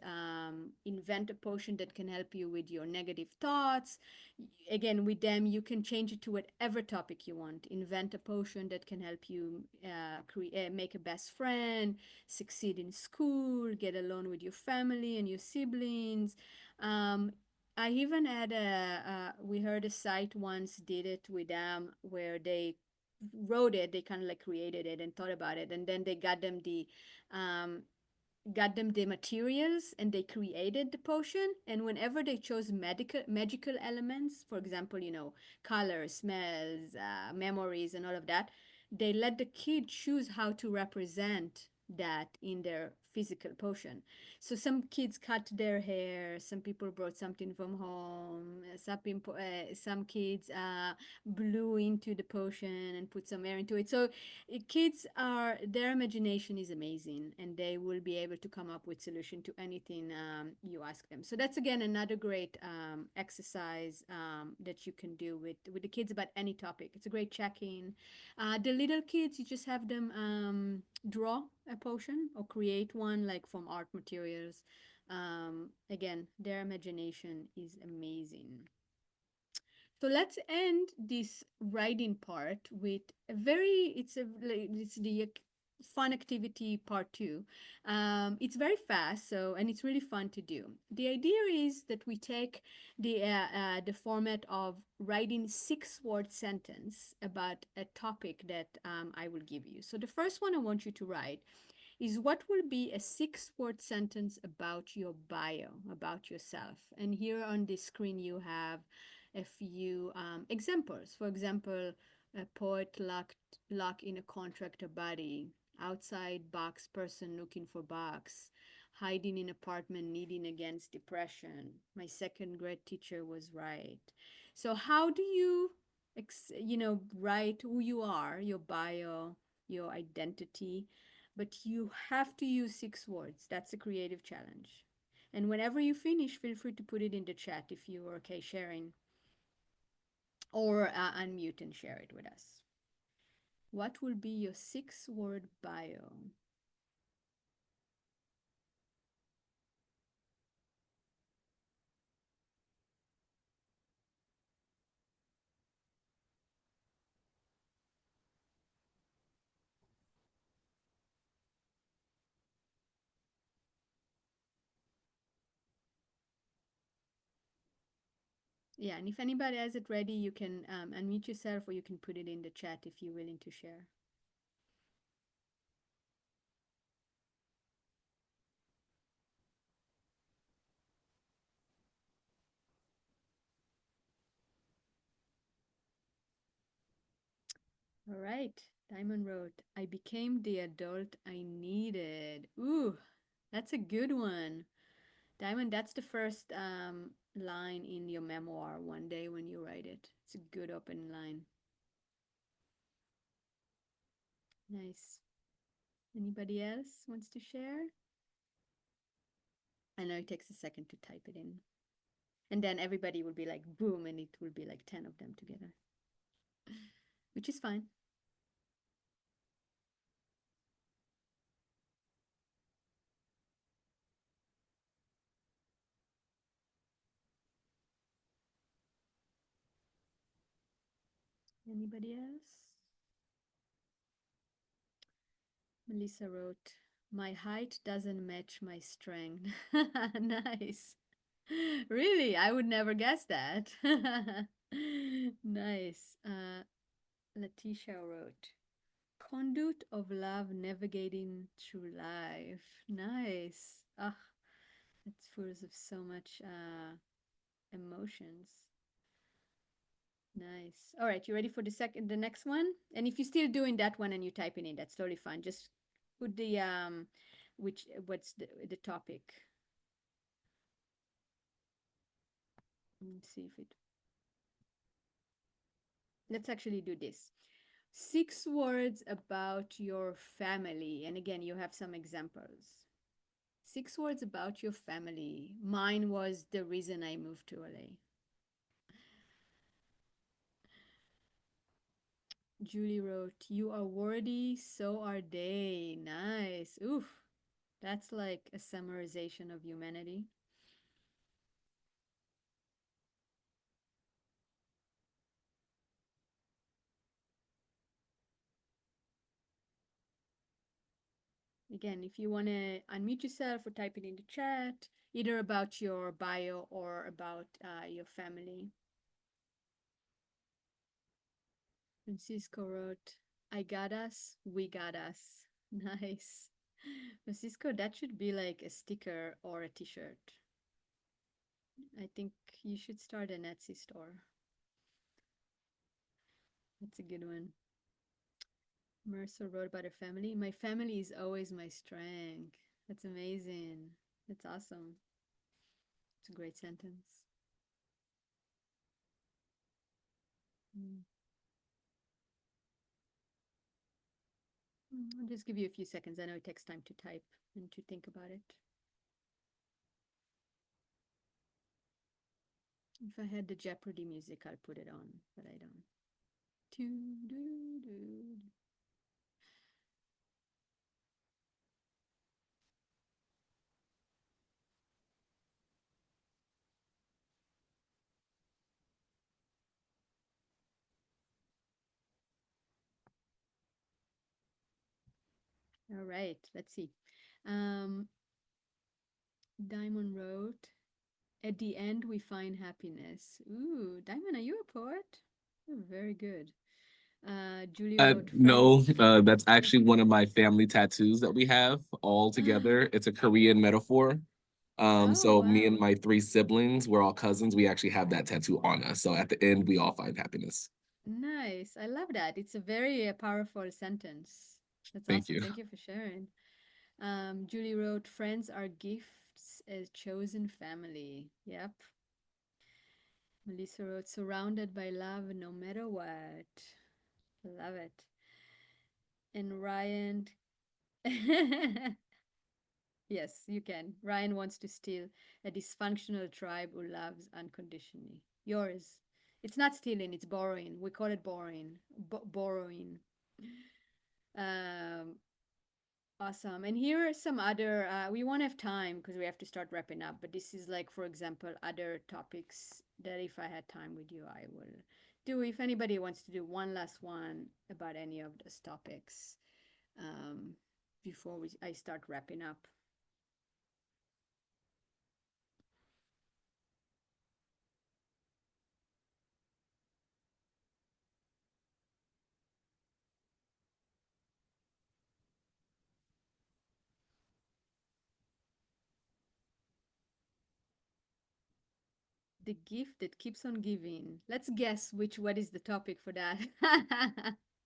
Invent a potion that can help you with your negative thoughts. Again, with them, you can change it to whatever topic you want. Invent a potion that can help you make a best friend, succeed in school, get along with your family and your siblings. I even had we heard a site once did it with them where they wrote it, they kind of like created it and thought about it, and then they um, got them the materials and they created the potion. And whenever they chose magical elements, for example, colors, smells, memories, and all of that, they let the kid choose how to represent that in their physical potion. So some kids cut their hair, some people brought something from home, some kids blew into the potion and put some air into it. So kids are, their imagination is amazing, and they will be able to come up with solution to anything you ask them. So that's again another great exercise that you can do with the kids about any topic. It's a great check-in. The little kids, you just have them draw a potion or create one like from art materials. Again, their imagination is amazing. So let's end this writing part with a very, it's the fun activity part 2. It's very fast, and it's really fun to do. The idea is that we take the format of writing 6-word sentence about a topic that I will give you. So the first one I want you to write is what will be a 6-word sentence about your bio, about yourself. And here on the screen you have a few examples. For example, a poet locked in a contractor body, outside box person looking for box, hiding in apartment needing against depression. My second grade teacher was right. So how do you, write who you are, your bio, your identity, but you have to use 6 words. That's a creative challenge. And whenever you finish, feel free to put it in the chat if you are okay sharing, or unmute and share it with us. What will be your 6-word bio? Yeah, and if anybody has it ready, you can unmute yourself, or you can put it in the chat if you're willing to share. All right, Diamond wrote, I became the adult I needed. Ooh, that's a good one. Diamond, that's the first line in your memoir one day when you write it. It's a good opening line. Nice. Anybody else wants to share? I know it takes a second to type it in. And then everybody will be like, boom, and it will be like 10 of them together, which is fine. Anybody else? Melissa wrote, my height doesn't match my strength. Nice. Really, I would never guess that. Nice. Letitia wrote, conduit of love navigating through life. Nice. Ah, it's full of so much emotions. Nice. All right, you ready for the next one? And if you're still doing that one and you're typing in, that's totally fine. Just put the what's the topic. Let's see if it. Let's actually do this. 6 words about your family. And again, you have some examples. 6 words about your family. Mine was the reason I moved to LA. Julie wrote, you are worthy, so are they. Nice. Oof. That's like a summarization of humanity. Again, if you want to unmute yourself or type it in the chat, either about your bio or about your family. Francisco wrote, I got us, we got us. Nice. Francisco, that should be like a sticker or a t-shirt. I think you should start an Etsy store. That's a good one. Mercer wrote about her family. My family is always my strength. That's amazing. That's awesome. It's a great sentence. I'll just give you a few seconds. I know it takes time to type and to think about it. If I had the Jeopardy music, I'd put it on, but I don't. All right, let's see. Diamond wrote, at the end we find happiness. Ooh, Diamond, are you a poet? Oh, very good. Julie wrote, No, that's actually one of my family tattoos that we have all together. It's a Korean metaphor. Oh, So me and wow. my 3 siblings, we're all cousins. We actually have that tattoo on us. So at the end, we all find happiness. Nice. I love that. It's a very powerful sentence. That's Thank awesome. you. Thank you for sharing. Julie wrote, friends are gifts as chosen family. Yep. Melissa wrote, surrounded by love no matter what. Love it. And Ryan, yes, you can. Ryan wants to steal a dysfunctional tribe who loves unconditionally. Yours. It's not stealing, it's borrowing. We call it borrowing. Borrowing. Um, awesome. And here are some other, we won't have time because we have to start wrapping up, but this is like, for example, other topics that if I had time with you, I will do. If anybody wants to do one last one about any of those topics before I start wrapping up. The gift that keeps on giving. Let's guess what is the topic for that.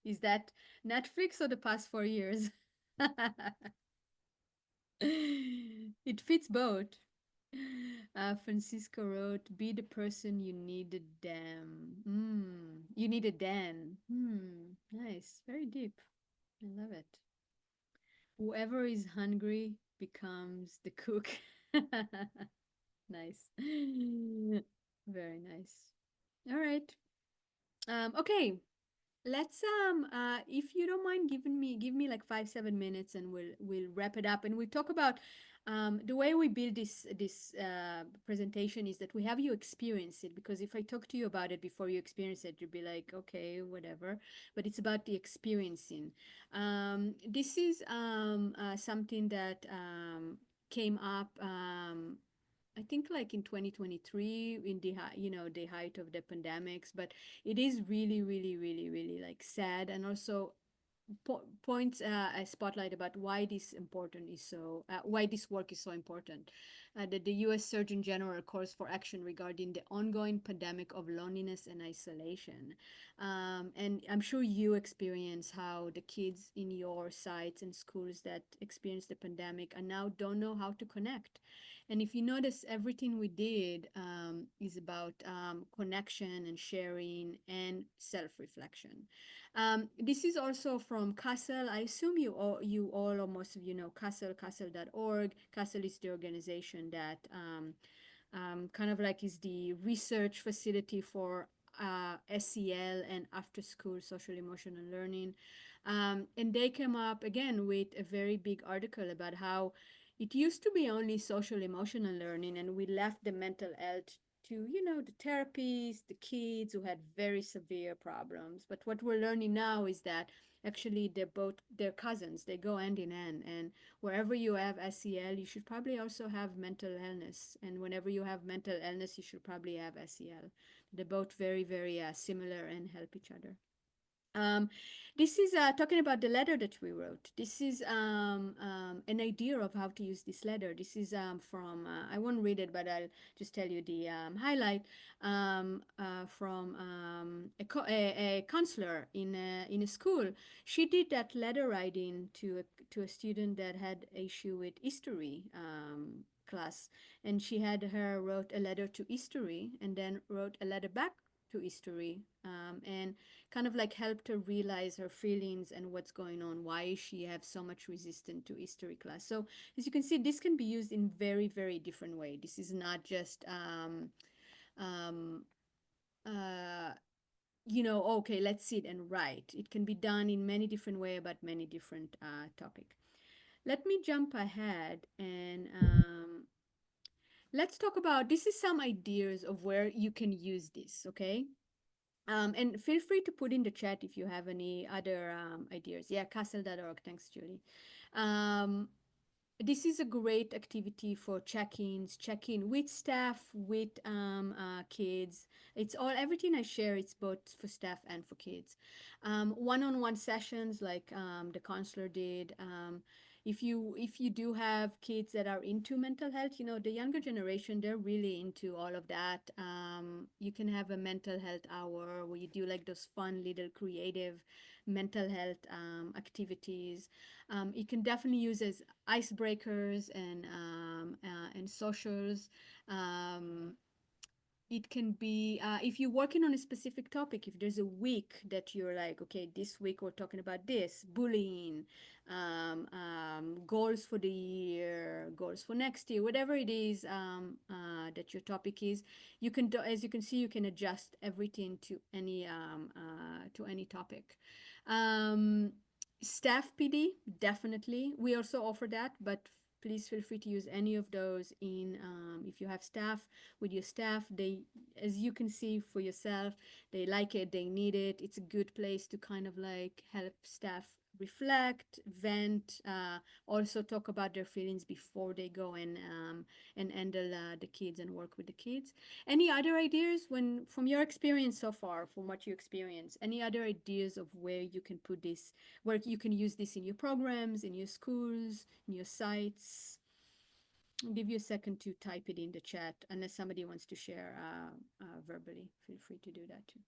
Is that Netflix or the past 4 years? It fits both. Francisco wrote, be the person you needed them. You needed then. Nice. Very deep. I love it. Whoever is hungry becomes the cook. Nice. Very nice. All right. Okay. Let's if you don't mind give me like 5-7 minutes and we'll wrap it up and we'll talk about the way we build this presentation is that we have you experience it, because if I talk to you about it before you experience it, you'll be like, okay, whatever. But it's about the experiencing. This is something that came up. I think like in 2023 in the the height of the pandemics, but it is really, really, really, really like sad, and also points a spotlight about why this important is so why this work is so important. That the U.S. Surgeon General calls for action regarding the ongoing pandemic of loneliness and isolation. And I'm sure you experience how the kids in your sites and schools that experience the pandemic and now don't know how to connect. And if you notice, everything we did is about connection and sharing and self-reflection. This is also from CASEL. I assume you all or most of you know CASEL, casel.org. CASEL is the organization that kind of like is the research facility for SEL and after school social emotional learning. And they came up again with a very big article about how it used to be only social emotional learning, and we left the mental health to, the therapists, the kids who had very severe problems. But what we're learning now is that actually they're cousins. They go hand in hand. And wherever you have SEL, you should probably also have mental illness. And whenever you have mental illness, you should probably have SEL. They're both very, very similar and help each other. This is talking about the letter that we wrote. This is an idea of how to use this letter. This is from, I won't read it, but I'll just tell you the highlight from a counselor in a school. She did that letter writing to a student that had issue with history class. And she had her wrote a letter to history and then wrote a letter back to history and kind of like helped her realize her feelings and what's going on, why she have so much resistance to history class. So as you can see, this can be used in very, very different way. This is not just okay, let's sit and write. It can be done in many different way about many different topic. Let me jump ahead and let's talk about, this is some ideas of where you can use this, okay? And feel free to put in the chat if you have any other ideas. Yeah, castle.org. Thanks, Julie. This is a great activity for check-ins, check-in with staff, with kids. It's all, everything I share, it's both for staff and for kids. One-on-one sessions like the counselor did. If you do have kids that are into mental health, the younger generation, they're really into all of that. You can have a mental health hour where you do like those fun little creative mental health activities. You can definitely use as icebreakers and socials. It can be if you're working on a specific topic, if there's a week that you're like, okay, this week we're talking about this, bullying, goals for the year, goals for next year, whatever it is that your topic is, you can do, as you can see, you can adjust everything to any topic. Staff PD, definitely. We also offer that, but please feel free to use any of those in if you have staff, with your staff. They, as you can see for yourself, they like it, they need it. It's a good place to kind of like help staff reflect, vent, also talk about their feelings before they go and handle the kids and work with the kids. Any other ideas when, from your experience so far, from what you experience, any other ideas of where you can put this, where you can use this in your programs, in your schools, in your sites? I'll give you a second to type it in the chat, unless somebody wants to share verbally. Feel free to do that too.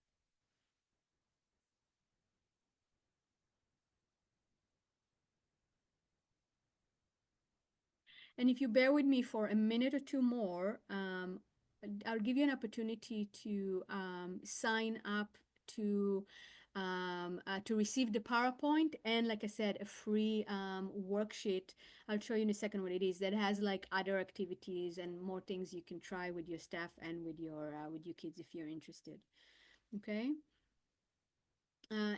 And if you bear with me for a minute or two more, I'll give you an opportunity to sign up to receive the PowerPoint, and like I said, a free worksheet. I'll show you in a second what it is, that has like other activities and more things you can try with your staff and with your kids if you're interested. Okay.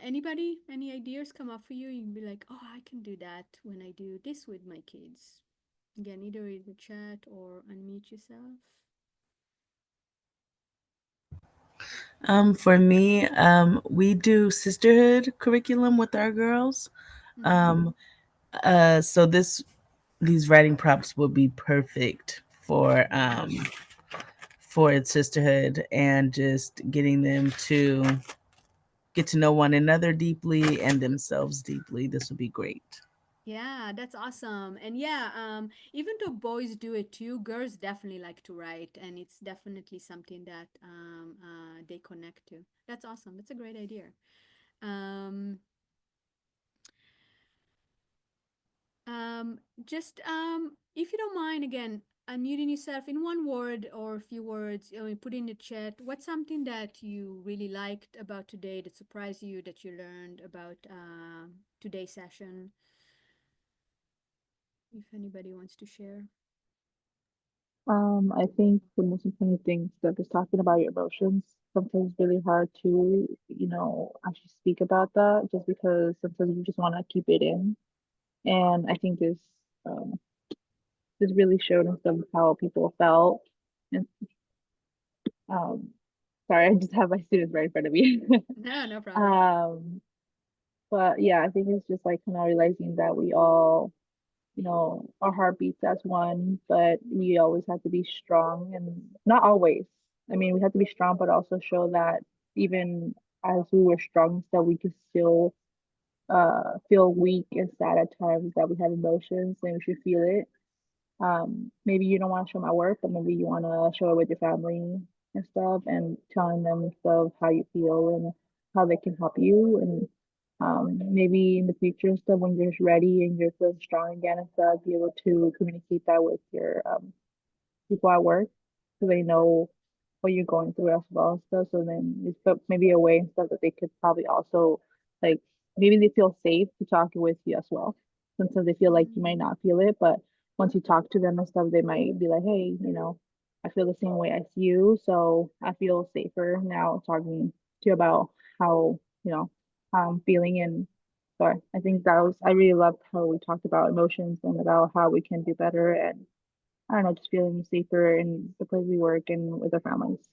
Anybody, any ideas come up for you? You can be like, oh, I can do that when I do this with my kids. Again, either read the chat or unmute yourself. For me, we do sisterhood curriculum with our girls. Um, so these writing prompts will be perfect for sisterhood and just getting them to get to know one another deeply and themselves deeply. This would be great. Yeah, that's awesome. And yeah, even though boys do it too, girls definitely like to write, and it's definitely something that they connect to. That's awesome. That's a great idea. Um, just if you don't mind, again, unmuting yourself in one word or a few words, put in the chat. What's something that you really liked about today that surprised you, that you learned about today's session? If anybody wants to share. I think the most important thing is just talking about your emotions. Sometimes it's really hard to, actually speak about that just because sometimes you just want to keep it in. And I think um, this really showed us of how people felt. And um, sorry, I just have my students right in front of me. No, no problem. um, but yeah, I think it's just like kind of realizing that we all, our heart beats as one, but we always have to be strong and not always. I mean, we have to be strong, but also show that even as we were strong, that we could still feel weak and sad at times, that we have emotions and we should feel it. Maybe you don't want to show my work, but maybe you want to show it with your family and stuff, and telling them stuff how you feel and how they can help you, and maybe in the future and stuff when you're ready and you're feeling strong again and stuff, be able to communicate that with your people at work so they know what you're going through as well and stuff. So then it's maybe a way and stuff that they could probably also like maybe they feel safe to talk with you as well. Sometimes they feel like you might not feel it, but once you talk to them and stuff, they might be like, hey, I feel the same way as you, so I feel safer now talking to you about how, how I'm feeling. And so I think I really loved how we talked about emotions and about how we can do better, and I don't know, just feeling safer in the place we work and with our families.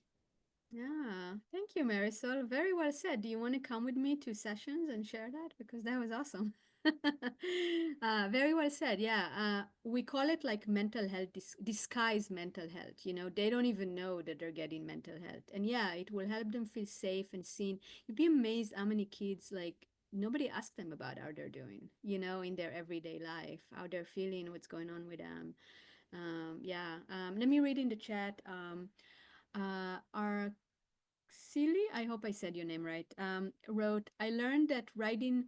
Yeah, thank you, Marisol. Very well said. Do you want to come with me to sessions and share that? Because that was awesome. Very well said. Yeah, we call it like mental health, disguise mental health. They don't even know that they're getting mental health. And yeah, it will help them feel safe and seen. You'd be amazed how many kids, like, nobody asks them about how they're doing, in their everyday life, how they're feeling, what's going on with them. Yeah, let me read in the chat. Our Silly, I hope I said your name right, wrote, I learned that writing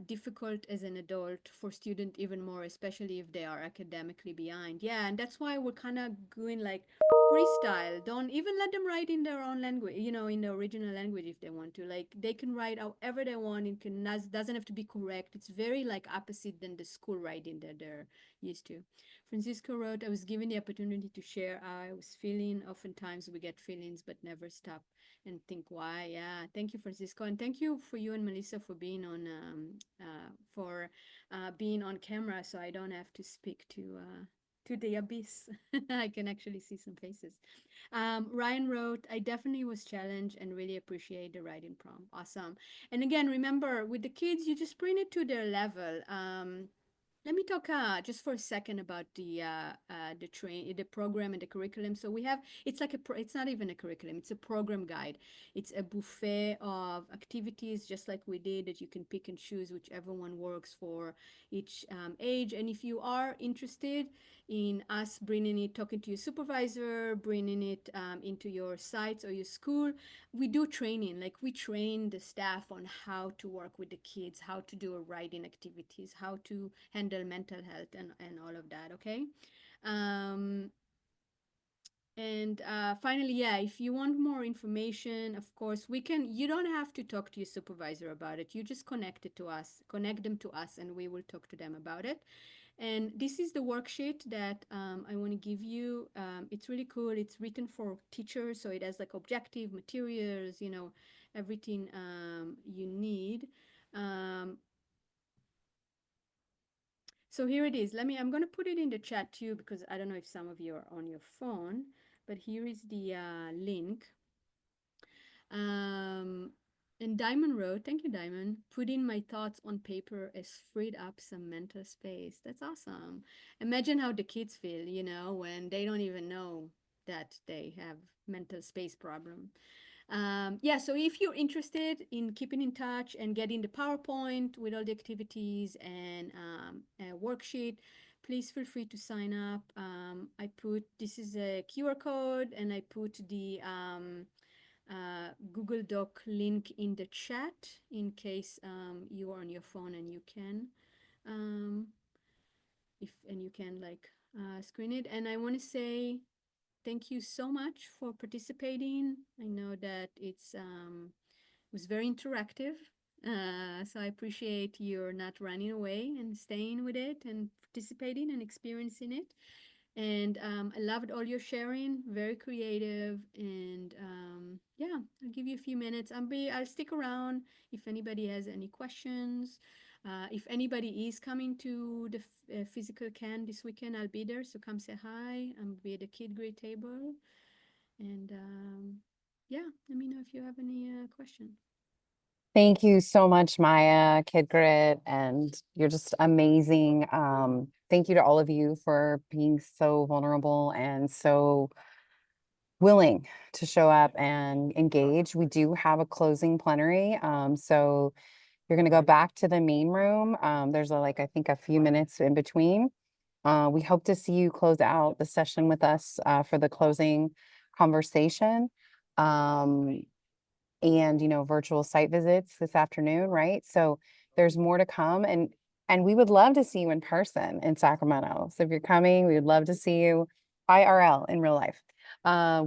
difficult as an adult for student even more, especially if they are academically behind. Yeah, and that's why we're kind of going like freestyle. Don't even let them write in their own language, in the original language if they want to. Like they can write however they want. It doesn't have to be correct. It's very like opposite than the school writing that they're used to. Francisco wrote, I was given the opportunity to share how I was feeling. Oftentimes we get feelings but never stop and think why. Yeah, thank you, Francisco, and thank you for you and Melissa for being on being on camera, so I don't have to speak to the abyss. I can actually see some faces. Ryan wrote, I definitely was challenged and really appreciate the writing prompt. Awesome. And again, remember with the kids, you just bring it to their level. Let me talk just for a second about the program and the curriculum. So we have it's like it's not even a curriculum, it's a program guide. It's a buffet of activities, just like we did, that you can pick and choose whichever one works for each age. And if you are interested in us bringing it, talking to your supervisor, bringing it into your sites or your school, we do training. Like we train the staff on how to work with the kids, how to do writing activities, how to handle mental health and all of that. Okay. um, and finally, yeah, if you want more information, of course, you don't have to talk to your supervisor about it. You just connect them to us, and we will talk to them about it. And this is the worksheet that I want to give you. It's really cool. It's written for teachers, so it has like objective materials, everything you need. Um, So here it is. I'm going to put it in the chat too, because I don't know if some of you are on your phone, but here is the link. And Diamond wrote, thank you, Diamond. Putting my thoughts on paper has freed up some mental space. That's awesome. Imagine how the kids feel, you know, when they don't even know that they have mental space problem. Yeah, so if you're interested in keeping in touch and getting the PowerPoint with all the activities and a worksheet, please feel free to sign up. This is a QR code, and I put the Google Doc link in the chat in case you are on your phone and you can screen it. And I want to say thank you so much for participating. I know that it was very interactive. So I appreciate your not running away and staying with it and participating and experiencing it. And I loved all your sharing, very creative. And yeah, I'll give you a few minutes. I'll stick around if anybody has any questions. If anybody is coming to the physical can this weekend, I'll be there. So come say hi. I'll be at the kidgrit table. And yeah, let me know if you have any question. Thank you so much, Maya, kidgrit, and you're just amazing. Thank you to all of you for being so vulnerable and so willing to show up and engage. We do have a closing plenary, so you're going to go back to the main room. There's I think a few minutes in between. We hope to see you close out the session with us for the closing conversation. And virtual site visits this afternoon, right? So there's more to come, and we would love to see you in person in Sacramento. So if you're coming, we would love to see you IRL in real life.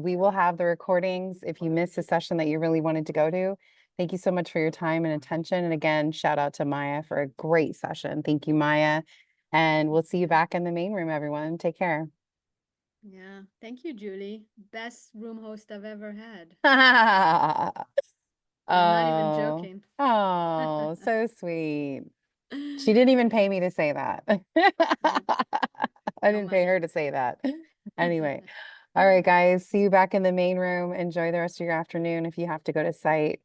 We will have the recordings if you missed a session that you really wanted to go to. Thank you so much for your time and attention. And again, shout out to Maya for a great session. Thank you, Maya. And we'll see you back in the main room, everyone. Take care. Yeah, thank you, Julie. Best room host I've ever had. I'm not even joking. Oh, so sweet. She didn't even pay me to say that. I No didn't pay her money. to say that. Anyway, all right, guys, see you back in the main room. Enjoy the rest of your afternoon if you have to go to site.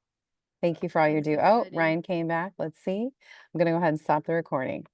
Thank you for all you Thanks, do. Oh, everybody. Ryan came back. Let's see. I'm going to go ahead and stop the recording.